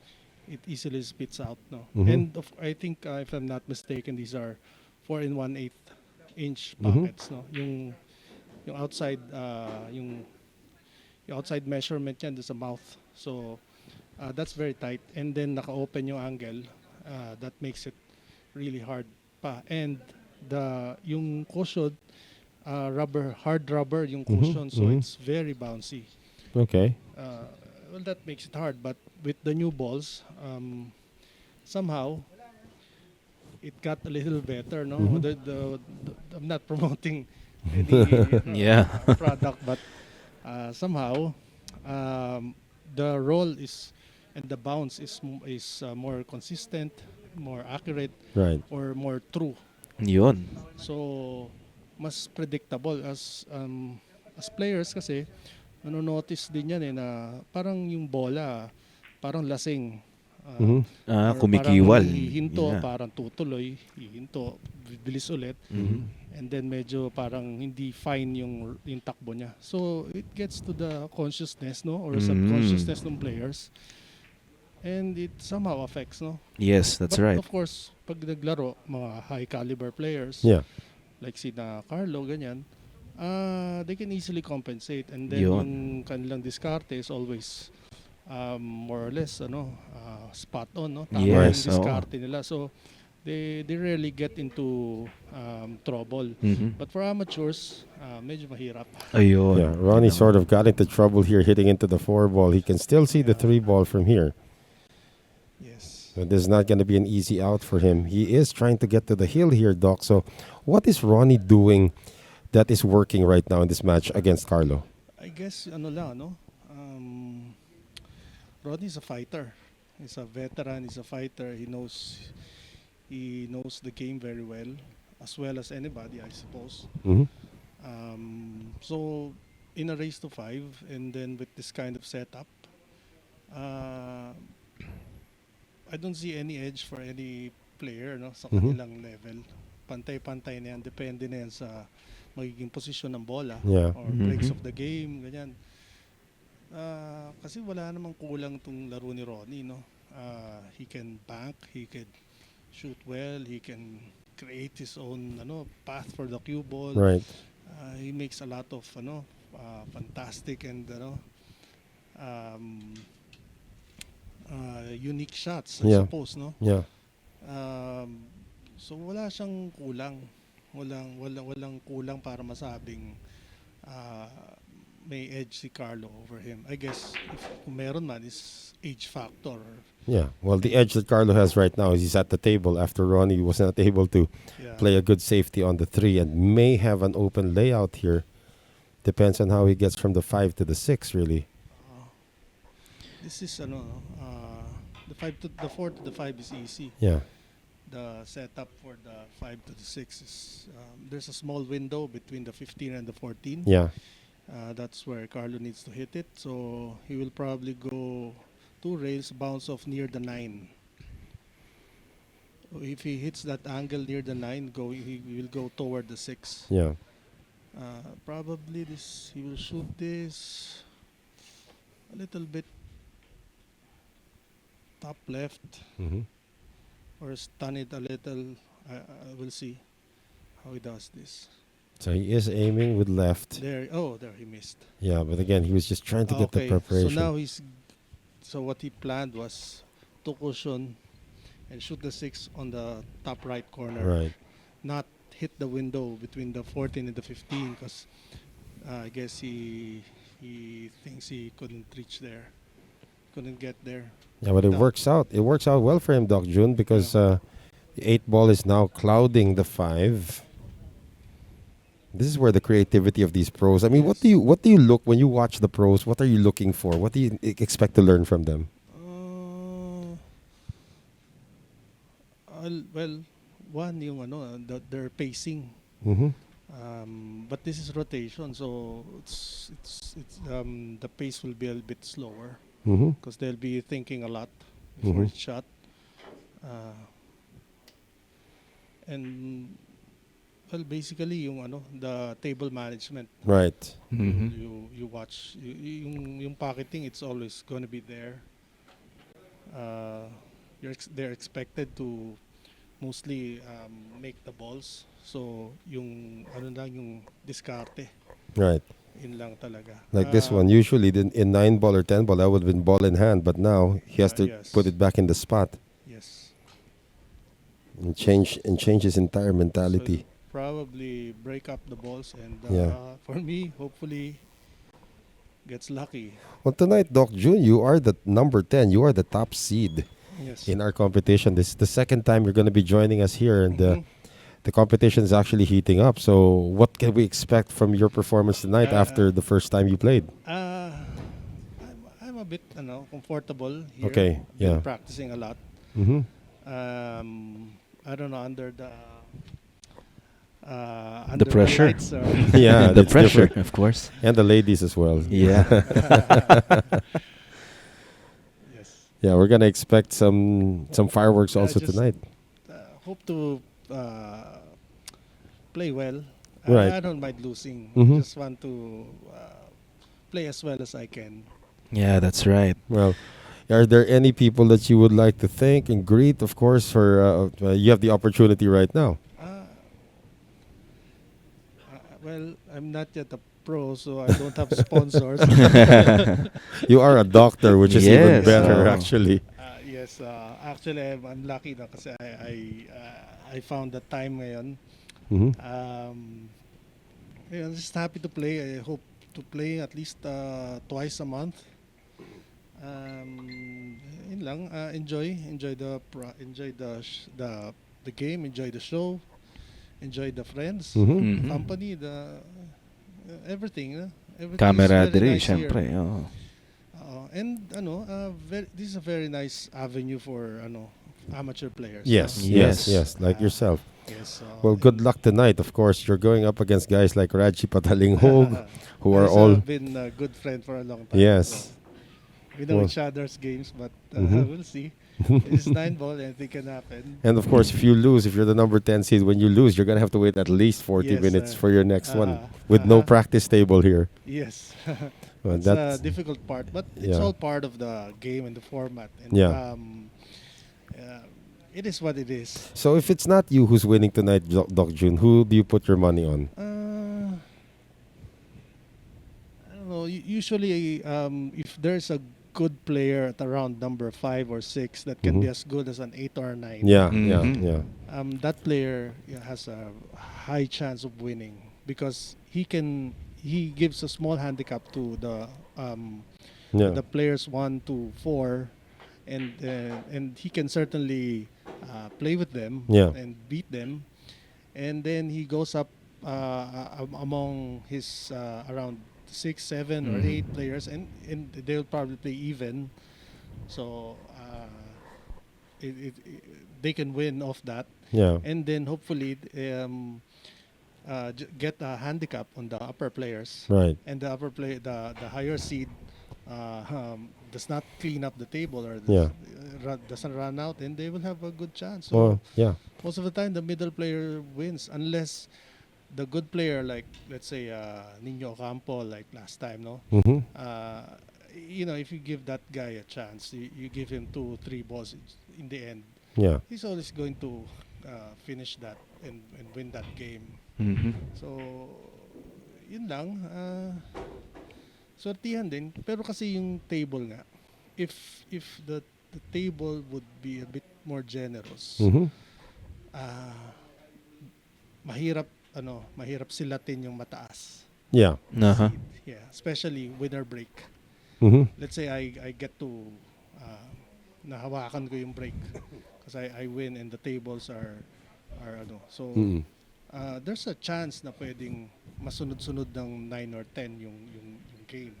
it easily spits out. No, Mhm. and I think if I'm not mistaken, these are 4 1/8 inch Mhm. pockets. No, yung outside yung outside measurement niyan doon sa mouth. So that's very tight, and then naka-open yung angle. That makes it really hard pa. And yung cushion, hard rubber yung Mhm. cushion, so Mhm. it's very bouncy. Okay. Uh, well, that makes it hard. But with the new balls, somehow it got a little better. No, Mhm. I'm not promoting any Yeah. product, but somehow um, the roll is and the bounce is more consistent, more accurate, Right. or more true. Yun. So mas predictable as players kasi nanonotice din yan na parang yung bola parang lasing. Ah, Mhm. or parang Kumikiwal. hihinto, Yeah. parang tutuloy, hihinto, bibilis ulit, Mhm. and then medyo parang hindi fine yung takbo niya. So it gets to the consciousness, no, or subconsciousness ng players, and it somehow affects, no. Yes, that's But right. of course, pag naglaro mga high caliber players Yeah. like si na Carlo ganyan, they can easily compensate, and then Yun. yung kanilang diskarte is always more or less spot on, no, tama Right. yung Yes, oo. diskarte nila. So they rarely get into trouble. Mhm. But for amateurs, medyo mahirap. Ayun. Yeah. Yun Ronnie na nga. sort of got into trouble here, hitting into the 4 ball. He can still see the Yeah. 3 ball from here. Yes. But this is not going to be an easy out for him. He is trying to get to the hill here, Doc. So, what is Ronnie doing that is working right now in this match against Carlo? I guess ano lang, no? Rodney's a fighter. He's a veteran, he's a fighter. He knows the game very well as anybody, I suppose. Hmm. So in a race to five, and then with this kind of setup, uh, I don't see any edge for any player, no, sa Mhm. kanilang level. Pantay-pantay na yan. Depende na yan sa magiging posisyon ng bola Yeah. or breaks Mhm. of the game, ganyan. Kasi wala namang kulang tong laro ni Ronnie, no. He can bank, he can shoot well, he can create his own path for the cue ball. Right. He makes a lot of fantastic and um, unique shots, I Yeah. suppose, no. Yeah. Um, so wala siyang kulang. Walang kulang para masabing uh, may edge si Carlo over him. I guess if kung meron man is age factor. Yeah. Well, the edge that Carlo has right now is he's at the table after Ronnie was not able to Yeah. play a good safety on the 3 and may have an open layout here. Depends on how he gets from the 5 to the 6, really. This is the 4 to the 5 is easy. Yeah. The setup for the 5 to the 6 is there's a small window between the 15 and the 14. Yeah. That's where Carlo needs to hit it. So he will probably go 2 rails, bounce off near the 9. If he hits that angle near the 9, he will go toward the 6. Yeah. Probably he will shoot this a little bit top left Hmm. or stun it a little. We'll see how he does this. So he is aiming with left. There he missed. Yeah, but again, he was just trying to get the Okay, preparation. so now what he planned was to cushion and shoot the 6 on the top right corner, Right. not hit the window between the 14 and the 15, because I guess he thinks he couldn't reach there, couldn't get there. Yeah, but it Without- works out. It works out well for him, Doc June, because the 8 ball is now clouding the 5. This is where the creativity of these pros. I mean, what do you look when you watch the pros? What are you looking for? What do you expect to learn from them? Well, one yung their pacing. Mm-hmm. But this is rotation, so it's the pace will be a bit slower Mm-hmm. because they'll be thinking a lot before Mhm. each shot. And Well, basically the table management. Right. Mm-hmm. You watch yung pocketing. It's always going to be there. Uh, they're expected to mostly make the balls. So yung lang yung diskarte. Right. Yun lang talaga. Like this one, usually in 9 ball or 10 ball, that would have been ball in hand, but now he has to put Yes. it back in the spot Yes. and change his entire So mentality. probably break up the balls and Yeah. for me, hopefully gets lucky. Well, tonight, Doc June, you are the number 10. You are the top seed Yes. in our competition. This is the second time you're going to be joining us here, and Mhm. the competition is actually heating up. So, what can we expect from your performance tonight after the first time you played? I'm a bit comfortable here. Okay, Been yeah. practicing a lot. Mm-hmm. I don't know under the The pressure. lights or Yeah, The it's pressure, different. of course. And the ladies as well. Yeah. yes. Yeah, we're gonna expect some fireworks also Just tonight. hope to play well. Right. I don't mind losing. Mhm. Just want to play as well as I can. Yeah, that's right. Well, are there any people that you would like to thank and greet? Of course, for you have the opportunity right now. Well, I'm not yet a pro, so I don't have sponsors. You are a doctor, which is even Yes, better, oh. actually. Yes, actually I'm lucky na kasi I found the time ngayon. Mm-hmm. I'm just happy to play. I hope to play at least twice a month. Yun lang. Enjoy the game. Enjoy the show. Enjoy the friends, Mm-hmm. Mhm. company, the everything. Everything is very Camaraderie, nice here. syempre. Oh. And this is a very nice avenue for amateur players. Yes, Yes. yes, like yourself. Yes. Well, good luck tonight. Of course, you're going up against guys like Raji Patalinghog, who are all been a good friend for a long time. yes. So we know Well, each other's games, but Mhm. we'll see. It's 9 ball, anything can happen. And of course, if you lose, if you're the number 10 seed, when you lose, you're gonna have to wait at least 40 Yes, minutes for your next one with no uh-huh. practice table here. Yes. Well, It's a that's difficult part, but it's yeah. all part of the game and the format. And Yeah. it is what it is. So if it's not you who's winning tonight, Doc June, who do you put your money on? I don't know. Usually, if there's a good player at around number 5 or 6 that can be Mhm. as good as an 8 or 9, Yeah, Mhm. yeah. that player has a high chance of winning because he gives a small handicap to Yeah. the players 1 to 4, and he can certainly play with them Yeah. and beat them, and then he goes up among his around 6, 7, or 8 Mhm. players, and they'll probably play even. So they can win off that, Yeah. and then hopefully get a handicap on the upper players, Right. and the higher seed does not clean up the table or Yeah. doesn't run out, and they will have a good chance. So Well, yeah. most of the time, the middle player wins unless the good player, like let's say Nino Ocampo, like last time, no. Mm-hmm. If you give that guy a chance, you give him 2, 3 balls in the end, Yeah. he's always going to finish that and win that game. Mhm. So, yun lang. Sortihan din. Pero kasi yung table nga, if the table would be a bit more generous, Mm-hmm. ah, mahirap silatin yung mataas. Yeah. Uh-huh. Yeah, especially winner break. Mm-hmm. Let's say I get to nahawakan ko yung break because I win and the tables are so Mm-hmm. there's a chance na pwedeng masunod-sunod ng 9 or 10 yung game.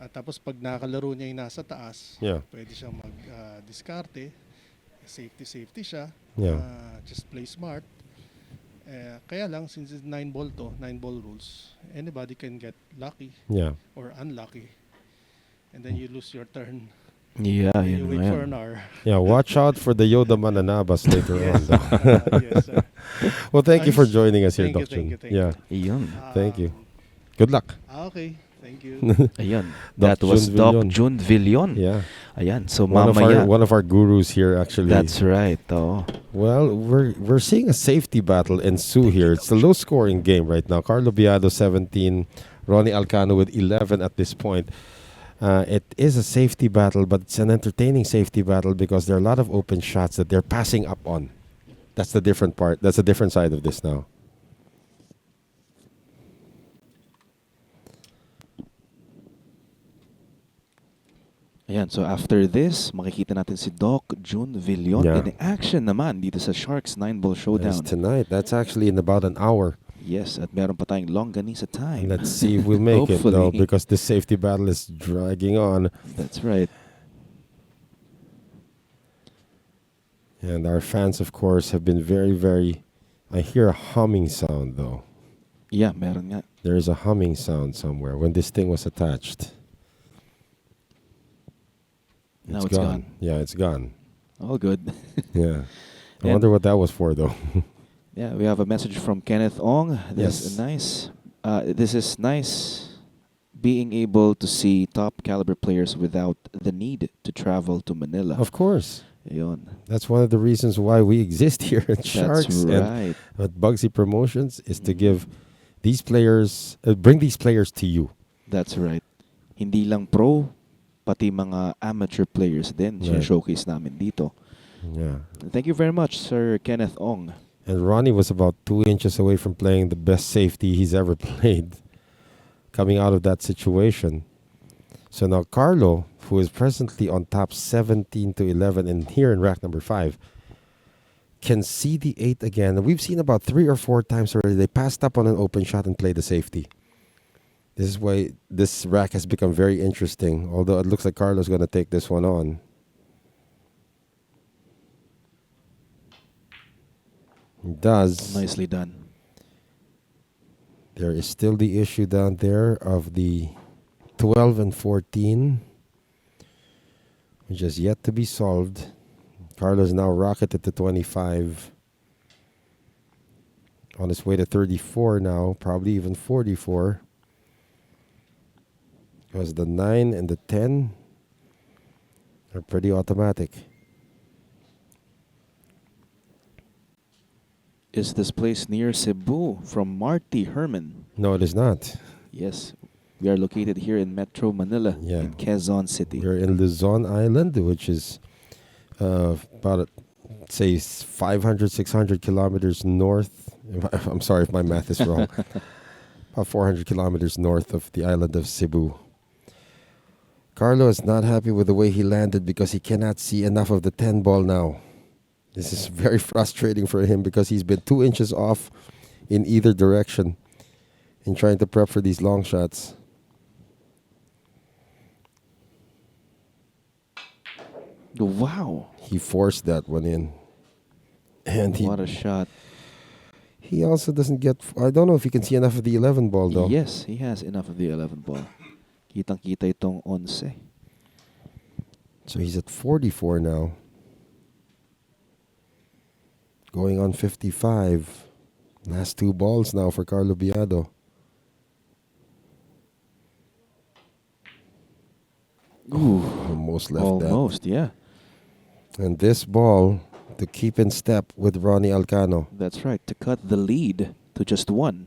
At tapos pag nakalaro niya yung nasa taas, Yeah. pwede siyang mag-diskarte. Safety siya. Yeah. Just play smart. Kaya lang, since it's 9 ball 9 ball rules, anybody can get lucky Yeah. or unlucky. And then you lose your turn. Yeah, Okay, yun wait nga for yan. an hour. Yeah, watch out for the Yoda Mananabas later on. Yes, Though. yes, sir. Well, thank you for He's, joining us here, thank you, Doc thank you, Jun. thank Yeah, you. Iyon. thank you. Um, Good luck. okay, thank you. Ayan. Doc That was Jun Doc Villon. Jun Villon. Yeah, Ayan. So one of our mamaya. one of our gurus here actually. That's right. Oh. Well, we're seeing a safety battle ensue here. It's a low scoring game right now. Carlo Biado 17, Ronnie Alcano with 11 at this point. It is a safety battle, but it's an entertaining safety battle because there are a lot of open shots that they're passing up on. That's the different part. That's a different side of this now. Ayan, so after this, makikita natin si Doc Jun Villon Yeah. in action naman dito sa Sharks 9-ball That's Showdown. tonight. That's actually in about an hour. Yes, at meron pa tayong longganisa time. Let's see if we'll make it, though, Hopefully. because this safety battle is dragging on. That's right. And our fans, of course, have been very, very... I hear a humming sound, though. Yeah, meron nga. There is a humming sound somewhere when this thing was attached. Now it's gone. Yeah, it's gone. All good. Yeah. I And- wonder what that was for, though. Yeah, we have a message from Kenneth Ong. This is Yes. nice. This is nice being able to see top caliber players without the need to travel to Manila. Of course. Ayun. That's one of the reasons why we exist here at Sharks That's and right. at Bugsy Promotions is to give these players, bring these players to you. That's right. Hindi lang pro, pati mga amateur players din. Right. Showcase namin dito. Yeah. Thank you very much, Sir Kenneth Ong. And Ronnie was about 2 inches away from playing the best safety he's ever played, coming out of that situation. So now Carlo, who is presently on top 17 to 11 and here in rack number 5, can see the 8 again. And we've seen about 3 or 4 times already. They passed up on an open shot and played the safety. This is why this rack has become very interesting, although it looks like Carlo's going to take this one on. He does. Nicely done. There is still the issue down there of the 12 and 14, which is yet to be solved. Carlos now rocketed to 25. On his way to 34 now, probably even 44. Because the 9 and the 10 are pretty automatic. Is this place near Cebu? From Marty Herman. No, it is not. Yes, we are located here in Metro Manila, Yeah. in Quezon City. We're in Luzon Island, which is about, say, 500, 600 kilometers north. I'm sorry if my math is wrong. About 400 kilometers north of the island of Cebu. Carlo is not happy with the way he landed because he cannot see enough of the 10 ball now. This is very frustrating for him because he's been 2 inches off in either direction in trying to prep for these long shots. Wow. He forced that one in. And What a shot. he also doesn't get... I don't know if he can see enough of the 11 ball, though. Yes, he has enough of the 11 ball. Kitang-kita itong 11. So he's at 44 now. Going on 55. Last 2 balls now for Carlo Biado. Ooh, Almost left almost, yeah. that. And this ball to keep in step with Ronnie Alcano. That's right, to cut the lead to just 1.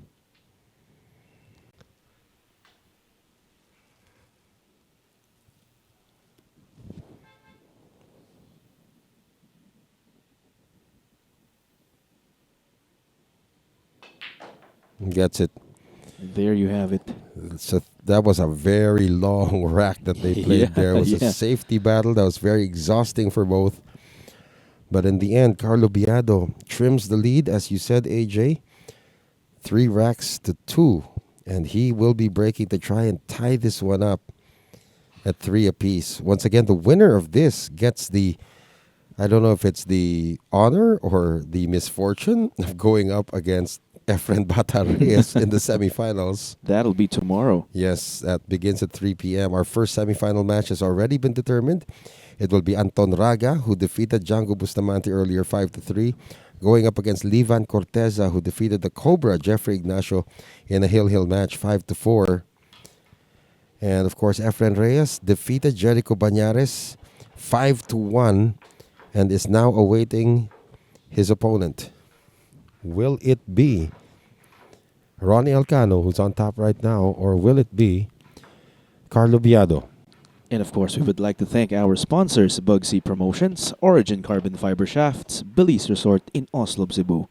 Gets it. There you have it. So that was a very long rack that they played Yeah, there. It was yeah. a safety battle that was very exhausting for both. But in the end, Carlo Biado trims the lead, as you said, AJ. 3 racks to 2. And he will be breaking to try and tie this one up at 3 apiece. Once again, the winner of this gets the... I don't know if it's the honor or the misfortune of going up against Efren Bata Reyes in the semifinals. That'll be tomorrow. Yes, that begins at 3 p.m. Our first semifinal match has already been determined. It will be Anton Raga, who defeated Django Bustamante earlier 5-3, going up against Livan Corteza, who defeated the Cobra, Jeffrey Ignacio, in a Hill match 5-4. And of course, Efren Reyes defeated Jericho Banyares 5-1 and is now awaiting his opponent. Will it be Ronnie Alcano, who's on top right now, or will it be Carlo Biado? And of course, we would like to thank our sponsors, Bugsy Promotions, Origin Carbon Fiber Shafts, Belize Resort in Oslo, Cebu,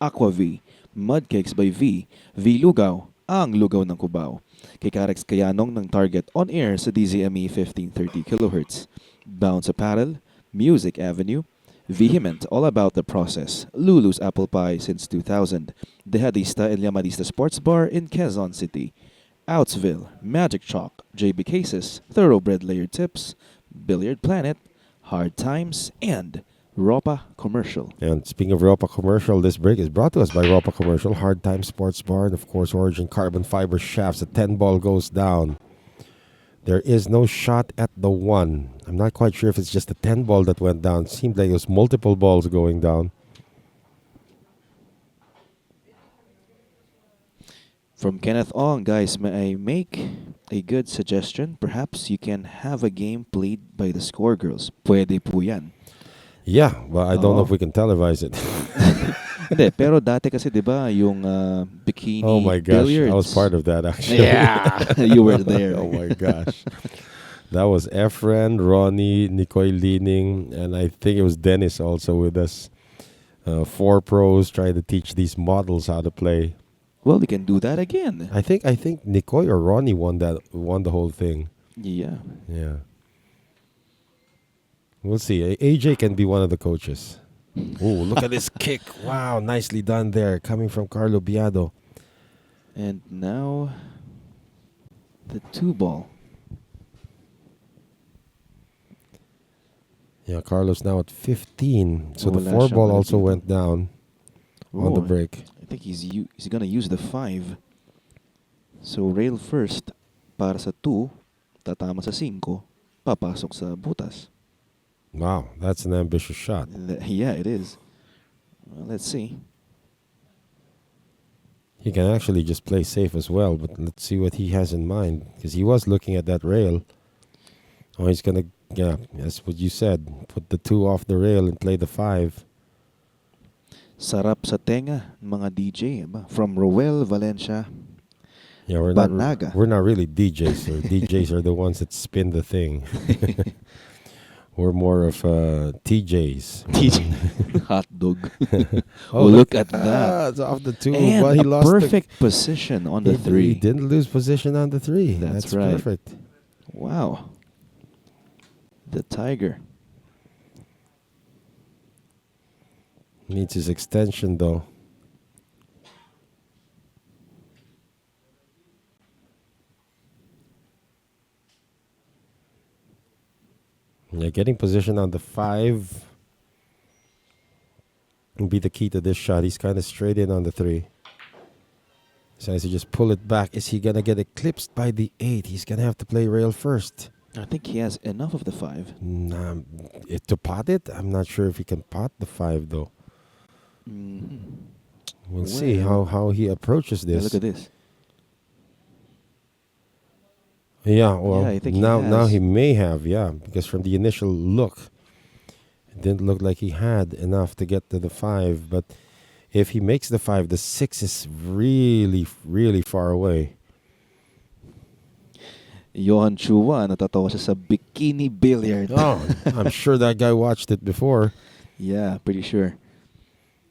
Aqua V, Mudcakes by V, V Lugaw, ang lugaw ng Cubao, kay Karex Kayanong ng Target on air sa DZME 1530 kHz, Bounce Apparel, Music Avenue, Vehement, all about the process, Lulu's Apple Pie since 2000, Dehadista and Llamadista Sports Bar in Quezon City, Outsville, Magic Chalk, JB Cases, Thoroughbred Layered Tips, Billiard Planet, Hard Times, and Ropa Commercial. And speaking of Ropa Commercial, this break is brought to us by Ropa Commercial, Hard Time Sports Bar, and of course Origin Carbon Fiber Shafts. The 10 ball goes down. There is no shot at the 1. I'm not quite sure if it's just the 10 ball that went down. It seemed like it was multiple balls going down. From Kenneth Ong, guys, may I make a good suggestion? Perhaps you can have a game played by the score girls. Pwede po yan. Yeah, but I don't know Oo. if we can televise it. Hindi, pero dati kasi 'di ba yung bikini Oh my gosh, billiards. I was part of that actually. Yeah, you were there. Oh my gosh. That was Efren, Ronnie, Nicole Lining, and I think it was Dennis also with us. 4 pros trying to teach these models how to play. Well, we can do that again. I think Nicole or Ronnie won the whole thing. Yeah. Yeah. We'll see. AJ can be one of the coaches. Oh, look at this kick. Wow, nicely done there. Coming from Carlo Biado. And now the 2 ball. Yeah, Carlos now at 15. So the Wala 4 siyang ball ano also dito. went down on the Oh, break. I think he's gonna use the 5. So rail first para sa 2, tatama sa 5, papasok sa butas. Wow, that's an ambitious shot. Yeah, it is. Well, let's see. He can actually just play safe as well, but let's see what he has in mind. Because he was looking at that rail. Oh, he's going to, yeah, that's what you said. Put the 2 off the rail and play the 5. Sarap sa tenga, mga DJ. Ba? From Roel Valencia. Yeah, Banaga. we're not really DJs. So DJs are the ones that spin the thing. We're more of TJs. DJ. Hot dog. Oh, Look at that. It's off the 2. And but he a lost perfect position on the 3. He didn't lose position on the 3. That's right. Perfect. Wow. The Tiger. Needs his extension though. Yeah, getting position on the 5 will be the key to this shot. He's kind of straight in on the 3. So as he just pull it back, is he gonna get eclipsed by the 8? He's gonna have to play rail first. I think he has enough of the 5. To pot it, I'm not sure if he can pot the 5 though. Mm-hmm. We'll see Well, how he approaches Yeah, this. look at this. Yeah, well, Yeah, I think he now has. he may have, yeah, because from the initial look, it didn't look like he had enough to get to the 5. But if he makes the 5, the 6 is really, really far away. Johan Chua, natatawa siya sa bikini billiard. Oh, I'm sure that guy watched it before. Yeah, pretty sure.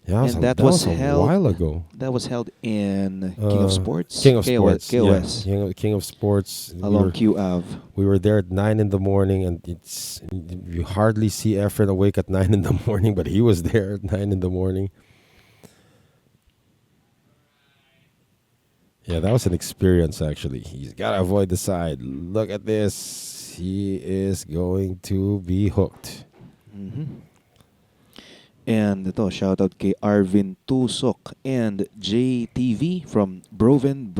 Yeah, And that was a held- while ago. That was held in King of Sports? King of KOS, Sports. KOS. Yeah, King of Sports. Along Q Ave. We were there at 9 in the morning, and you hardly see Efren awake at 9 in the morning, but he was there at 9 in the morning. Yeah, that was an experience, actually. He's got to avoid the side. Look at this. He is going to be hooked. Mm-hmm. And ito, shoutout kay Arvin Tusok and JTV from Broven.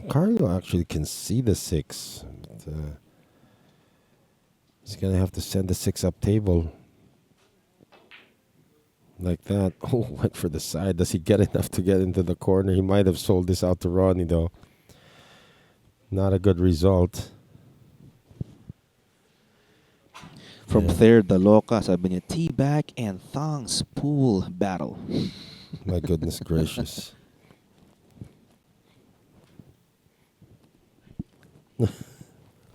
Carlo actually can see the six. But, he's going to have to send the six up table. Like that. Oh, went for the side. Does he get enough to get into the corner? He might have sold this out to Ronnie, though. Not a good result. From Yeah. third, the Loca, sabi niya, teabag and thongs pool battle. My goodness gracious.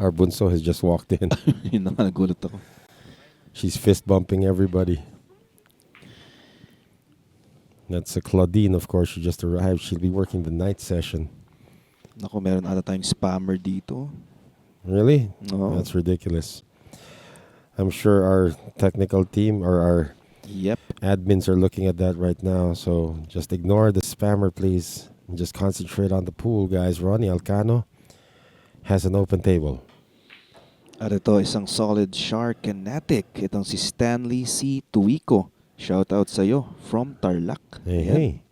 Our Bunso has just walked in. Yun na nga, nagulat ako. She's fist bumping everybody. That's a Claudine, of course. She just arrived. She'll be working the night session. Naku, meron ata tayong spammer dito. Really? Oo. That's ridiculous. I'm sure our technical team or our Yep. admins are looking at that right now. So just ignore the spammer, please. And just concentrate on the pool, guys. Ronnie Alcano has an open table. At ito, isang solid sharkanatic. Itong si Stanley C. Tuico. Shoutout sa'yo from Tarlac. Hey, Ayan. hey.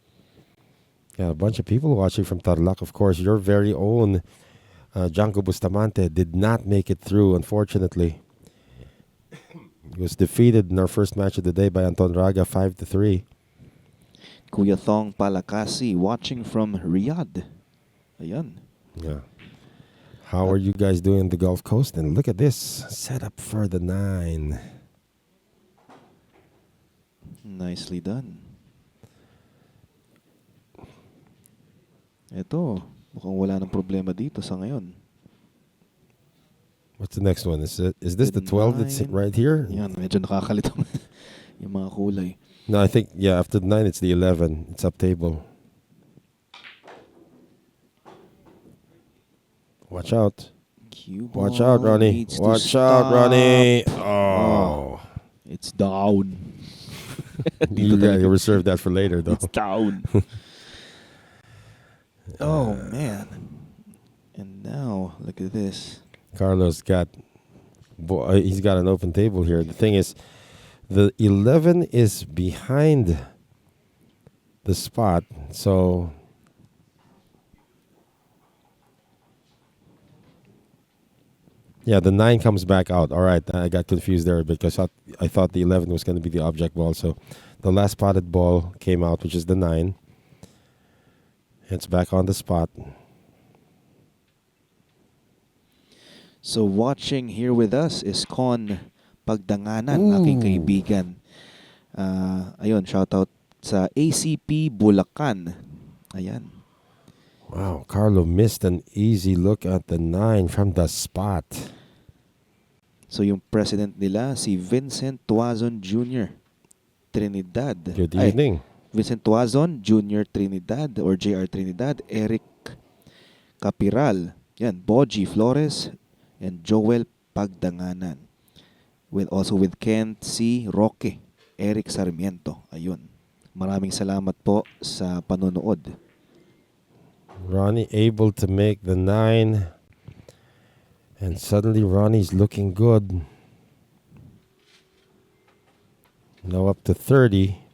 Yeah, a bunch of people watching from Tarlac. Of course, your very own Janko Bustamante did not make it through, unfortunately. He was defeated in our first match of the day by Anton Raga, 5-3. Kuya Thong Palakasi watching from Riyadh. Ayan. Yeah. How are you guys doing on the Gulf Coast? And look at this set up for the 9. Nicely done. Ito, mukhang wala nang problema dito sa ngayon. What's the next one? Is this the The 12 that's 9. right here? Yan, medyo nakakalito yung mga kulay. No, I think, yeah, after the 9, it's the 11. It's up table. Watch out. Cue Watch ball out, Ronnie. needs to Watch out, stop. Ronnie. Oh. It's down. You reserve that for later, though. It's down. Oh, man. And now, look at this. Carlos he's got an open table here. The thing is, the 11 is behind the spot, so yeah, the 9 comes back out. All right, I got confused there because I thought the 11 was going to be the object ball. So the last spotted ball came out, which is the 9. It's back on the spot. So watching here with us is Con Pagdanganan, Ooh. aking kaibigan. Ayun, shoutout sa ACP Bulacan. Ayan. Wow, Carlo missed an easy look at the 9 from the spot. So yung president nila, si Vincent Tuazon Jr. Trinidad. Good evening. Vincent Tuazon Jr. Trinidad or JR Trinidad, Eric Capiral, yan, Boji Flores, and Joel Pagdanganan. Also with Kent C. Roque, Eric Sarmiento. Ayun. Maraming salamat po sa panonood. Ronnie able to make the 9. And suddenly Ronnie's looking good. Now up to 30.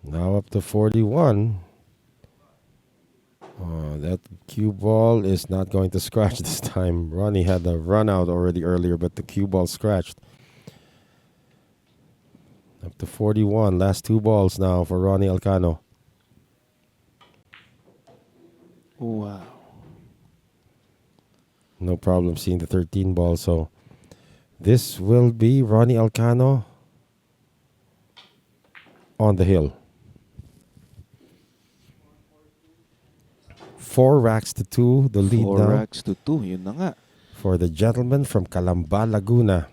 Now up to 41. That cue ball is not going to scratch this time. Ronnie had the run out already earlier, but the cue ball scratched. Up to 41. Last 2 balls now for Ronnie Alcano. Wow. No problem seeing the 13 ball. So this will be Ronnie Alcano on the hill. 4 racks to 2, the lead 4 now racks to 2. Yun na nga. for the gentleman from Calamba, Laguna.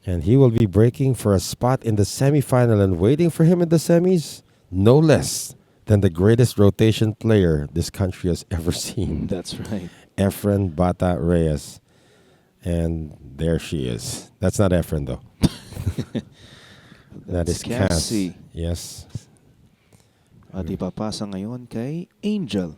And he will be breaking for a spot in the semifinal, and waiting for him in the semis, no less than the greatest rotation player this country has ever seen. That's right. Efren Bata Reyes. And there she is. That's not Efren, though. That That's is Cass. Cassie. Yes. At ipapasa ngayon kay Angel.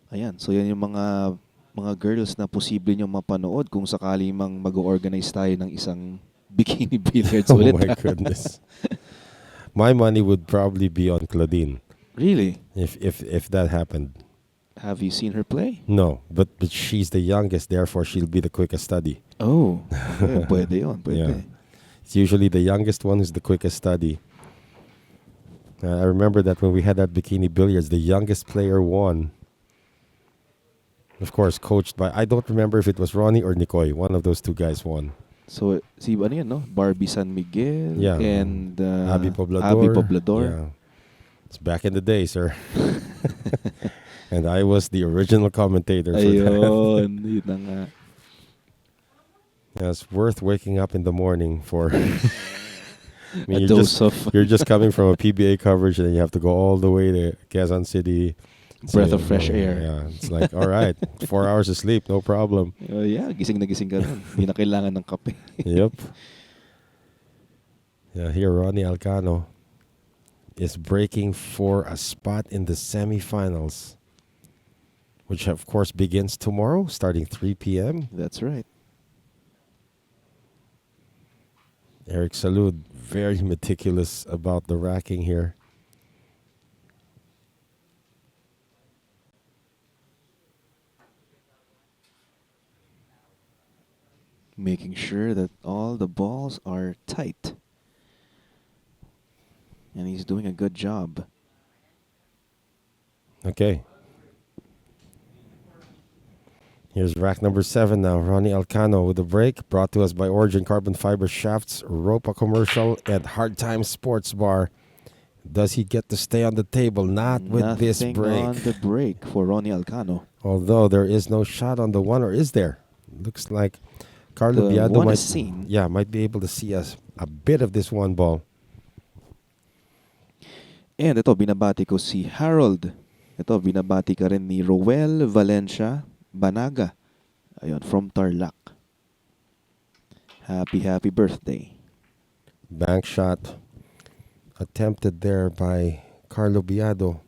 Ayan, so yan yung mga girls na posible nyo mapanood kung sakali mang mag-organize tayo ng isang bikini billiards Oh ulit. my goodness. My money would probably be on Claudine Really? if that happened. Have you seen her play? No, but she's the youngest, therefore she'll be the quickest study. Oh, okay. Pwede yun, pwede. Yeah. It's usually the youngest one who's the quickest study. I remember that when we had that bikini billiards, the youngest player won. Of course, coached by, I don't remember if it was Ronnie or Nicoy. One of those two guys won. So, si ano yan, no? Barbie San Miguel Yeah. and Abby Poblador. Abby Poblador. Yeah. It's back in the day, sir. And I was the original commentator for that. Ayun, yun na nga. Yeah, it's worth waking up in the morning for. I mean, A dose of you're just coming from a PBA coverage, and then you have to go all the way to Quezon City. breath of fresh air. Yeah, it's like, all right, 4 hours of sleep, no problem. Yeah, gising na gising ka nun. Hindi na kailangan ng kape. Yep. Yeah, here Ronnie Alcano is breaking for a spot in the semifinals, which of course begins tomorrow, starting 3 p.m. That's right. Eric Salud, very meticulous about the racking here. Making sure that all the balls are tight. And he's doing a good job. Okay. Here's rack number 7 now. Ronnie Alcano with a break, brought to us by Origin Carbon Fiber Shafts, Ropa Commercial, and Hard Time Sports Bar. Does he get to stay on the table? Not with this Nothing break. on the break for Ronnie Alcano. Although there is no shot on the one, or is there? Looks like Carlo The Biado one might, is seen. yeah, might be able to see us a bit of this one ball. And ito, binabati ko si Harold. Ito, binabati ka rin ni Roel Valencia Banaga. Ayun, from Tarlac. Happy birthday. Bank shot attempted there by Carlo Biado.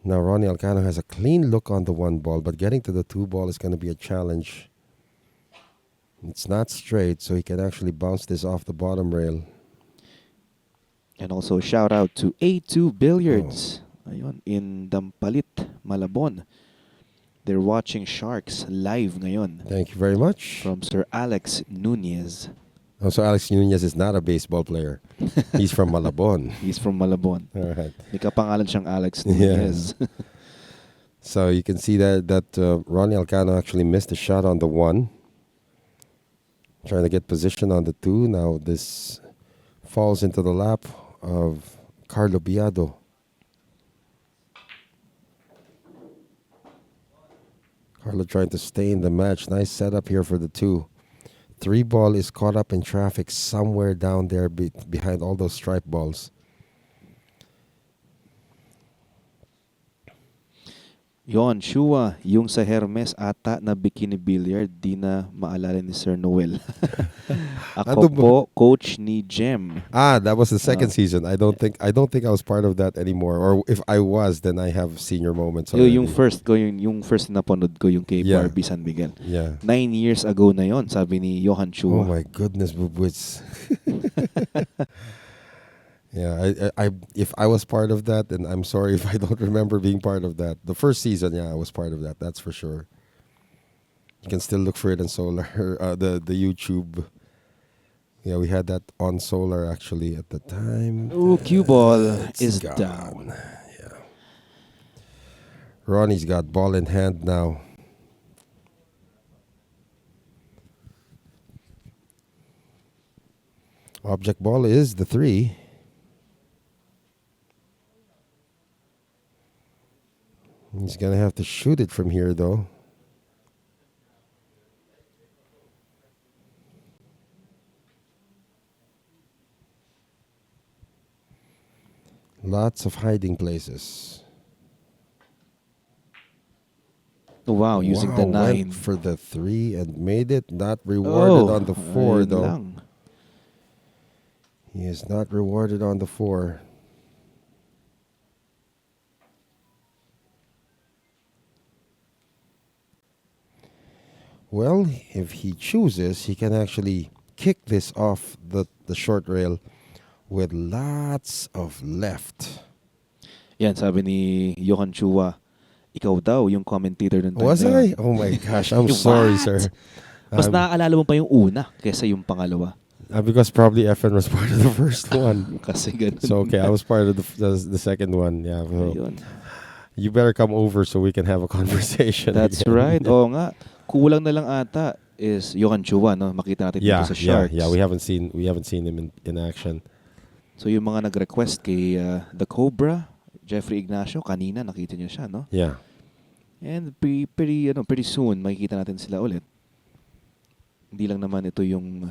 Now Ronnie Alcano has a clean look on the one ball, but getting to the two ball is going to be a challenge. It's not straight, so he can actually bounce this off the bottom rail. And also shout out to A2 Billiards. Ayun, in Dampalit, Malabon. They're watching Sharks live ngayon. Thank you very much. From Sir Alex Nunez. Oh, so Alex Nunez is not a baseball player. He's from Malabon. He's from Malabon. All right. May kapangalan siyang Alex Nunez. Yeah. So you can see that Ronnie Alcano actually missed a shot on the one. Trying to get position on the two. Now this falls into the lap of Carlo Biado. Carlo trying to stay in the match. Nice setup here for the two. Three ball is caught up in traffic somewhere down there behind all those stripe balls. Yon, Shua, yung sa Hermes ata na bikini billiard, di na maalala ni Sir Noel. Ako po, coach ni Jem. That was the second season. I don't think I was part of that anymore. Or if I was, then I have senior moments already. Yung first na napanood ko yung kay Barbie San Miguel. Yeah. 9 years ago na yon, sabi ni Johan Chua. Oh my goodness, Bubwits. Yeah, I if I was part of that, then I'm sorry if I don't remember being part of that. The first season, yeah, I was part of that. That's for sure. You can still look for it on Solar, the YouTube. Yeah, we had that on Solar actually at the time. Oh, cue ball is gone. down. Yeah. Ronnie's got ball in hand now. Object ball is the 3. He's going to have to shoot it from here, though. Lots of hiding places. Oh, wow, using the 9. Went for the 3 and made it. Not rewarded on the 4, ayun though. Lang. He is not rewarded on the 4. Well, if he chooses, he can actually kick this off the short rail with lots of left. Yan, sabi ni Johan Chua, ikaw daw yung commentator ng time Was na yun. I? Oh my gosh, I'm sorry, What? sir. Mas naaalala mo pa yung una kesa yung pangalawa. Because probably FN was part of the first one. Kasi ganun. So okay, I was part of the second one. Yeah. So Ayun. you better come over so we can have a conversation. That's again. right. Oo nga. Kulang na lang ata is Johan Chua, no? Makita natin dito sa Sharks. Yeah. We haven't seen him in action. So yung mga nag-request kay The Cobra, Jeffrey Ignacio, kanina nakita niyo siya, no? Yeah. And pretty soon makikita natin sila ulit. Hindi lang naman ito yung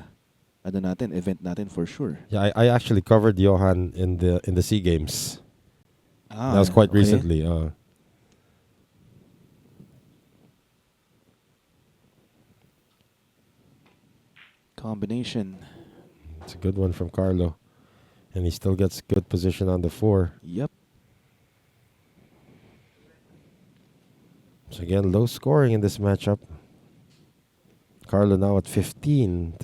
event natin for sure. Yeah, I actually covered Johan in the SEA Games. That was quite okay. recently. Combination. It's a good one from Carlo. And he still gets good position on the 4. Yep. So again, low scoring in this matchup. Carlo now at 15-3.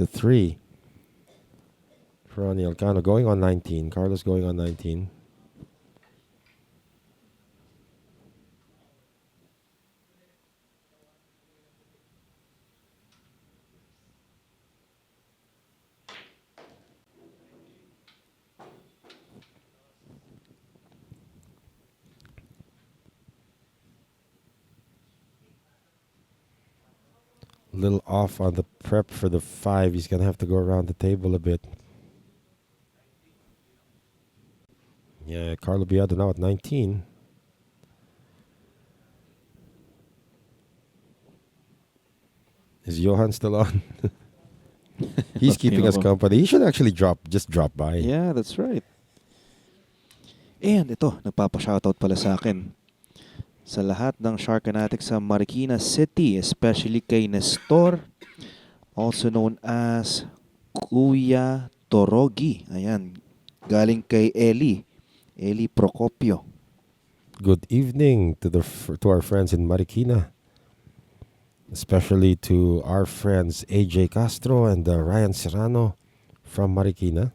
Ronato Alcano going on 19. Carlos going on 19. A little off on the prep for the 5. He's going to have to go around the table a bit. Yeah, Carlo Biado now at 19. Is Johan still on? He's keeping us company. He should actually just drop by. Yeah, that's right. And ito, nagpapa-shoutout pala sa akin. Sa lahat ng Sharkanatics sa Marikina City, especially kay Nestor, also known as Kuya Torogi. Ayan, galing kay Eli Procopio. Good evening to our friends in Marikina, especially to our friends AJ Castro and Ryan Serrano from Marikina.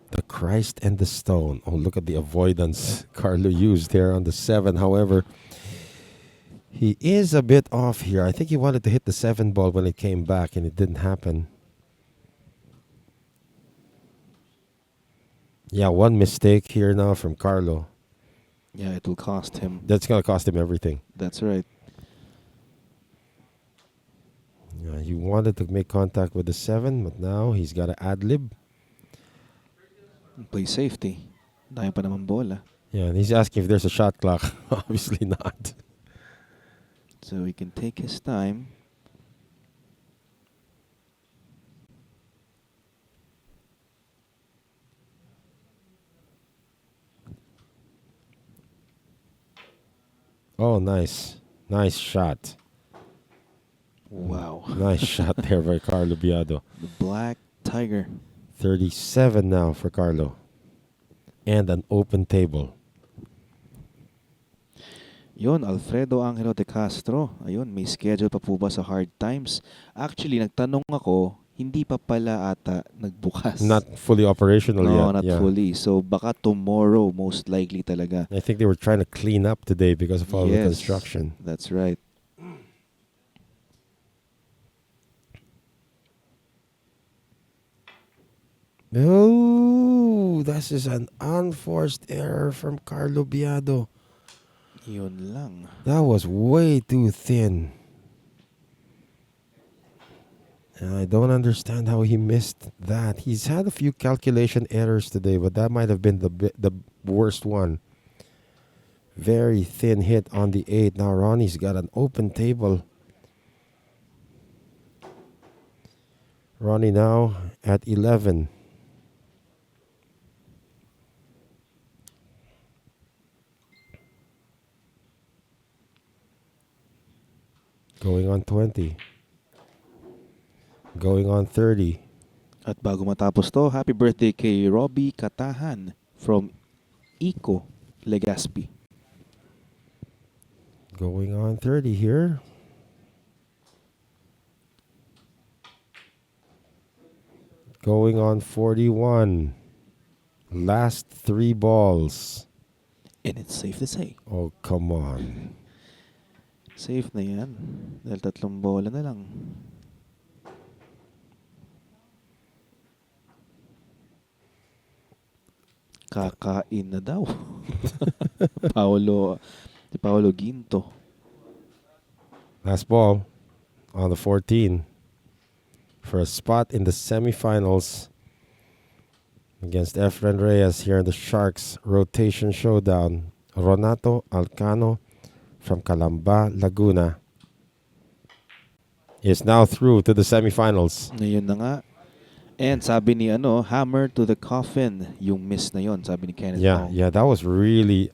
The Christ and the Stone. Oh, look at the avoidance Carlo used there on the 7. However, he is a bit off here. I think he wanted to hit the 7 ball when it came back, and it didn't happen. Yeah, one mistake here now from Carlo. Yeah, it will cost him. That's going to cost him everything. That's right. Yeah, he wanted to make contact with the 7, but now he's got to ad-lib. Play safety. Dahil pa naman bola. Yeah, and he's asking if there's a shot clock. Obviously not. So he can take his time. Oh, nice. Nice shot. Wow. Nice shot there by Carlo Biado. The Black Tiger. 37 now for Carlo. And an open table. Yon, Alfredo Angelo de Castro. Ayun, may schedule pa po ba sa Hard Times? Actually, nagtanong ako, hindi pa pala ata nagbukas. Not fully operational yet. No, not fully. So, baka tomorrow, most likely talaga. I think they were trying to clean up today because of all the construction. That's right. Oh, this is an unforced error from Carlo Biado. Yun lang. That was way too thin. And I don't understand how he missed that. He's had a few calculation errors today, but that might have been the worst one. Very thin hit on the 8. Now Ronnie's got an open table. Ronnie now at 11. Going on 20. Going on 30. At bago matapos to, happy birthday kay Robbie Katahan from Eco, Legazpi. Going on 30 here. Going on 41. Last 3 balls. And it's safe to say. Oh, come on. Safe na yan. Dahil 3 bola na lang. Kakain na daw. Paolo Ginto. Last ball on the 14 for a spot in the semifinals against Efren Reyes here in the Sharks Rotation Showdown. Ronato Alcano from Calamba, Laguna is now through to the semifinals. Ngayon na nga. And sabi ni hammer to the coffin, yung miss na yon, sabi ni Kenneth Ong. Yeah, that was really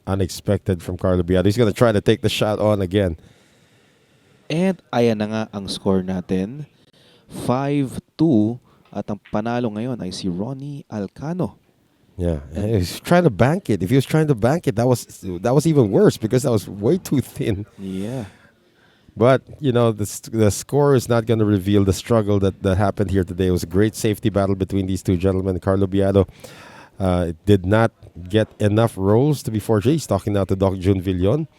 unexpected from Carlo Biado. He's going to try to take the shot on again. And ayan na nga ang score natin. 5-2 at ang panalo ngayon ay si Ronnie Alcano. Yeah, and he was trying to bank it. If he was trying to bank it, that was even worse because that was way too thin. Yeah. But, the score is not going to reveal the struggle that happened here today. It was a great safety battle between these two gentlemen. Carlo Biado did not get enough rolls to be fortunate. He's talking now to Doc Jun Villon.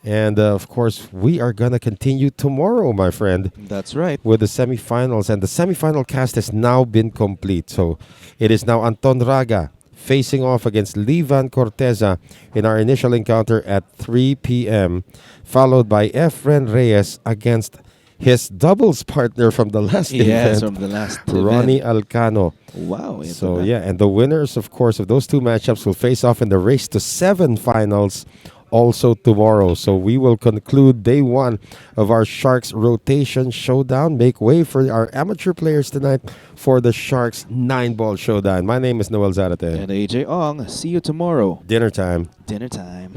And, of course, we are going to continue tomorrow, my friend. That's right. With the semifinals. And the semifinal cast has now been complete. So it is now Anton Raga facing off against Livan Corteza in our initial encounter at 3 p.m., followed by Efren Reyes against his doubles partner from the last event, from the last Ronnie event. Alcano. Wow. So, and the winners, of course, of those 2 matchups will face off in the race to 7 finals also tomorrow. So we will conclude day 1 of our Sharks Rotation Showdown. Make way for our amateur players tonight for the Sharks 9-ball showdown. My name is Noel Zarate. And AJ Ong. See you tomorrow. Dinner time. Dinner time.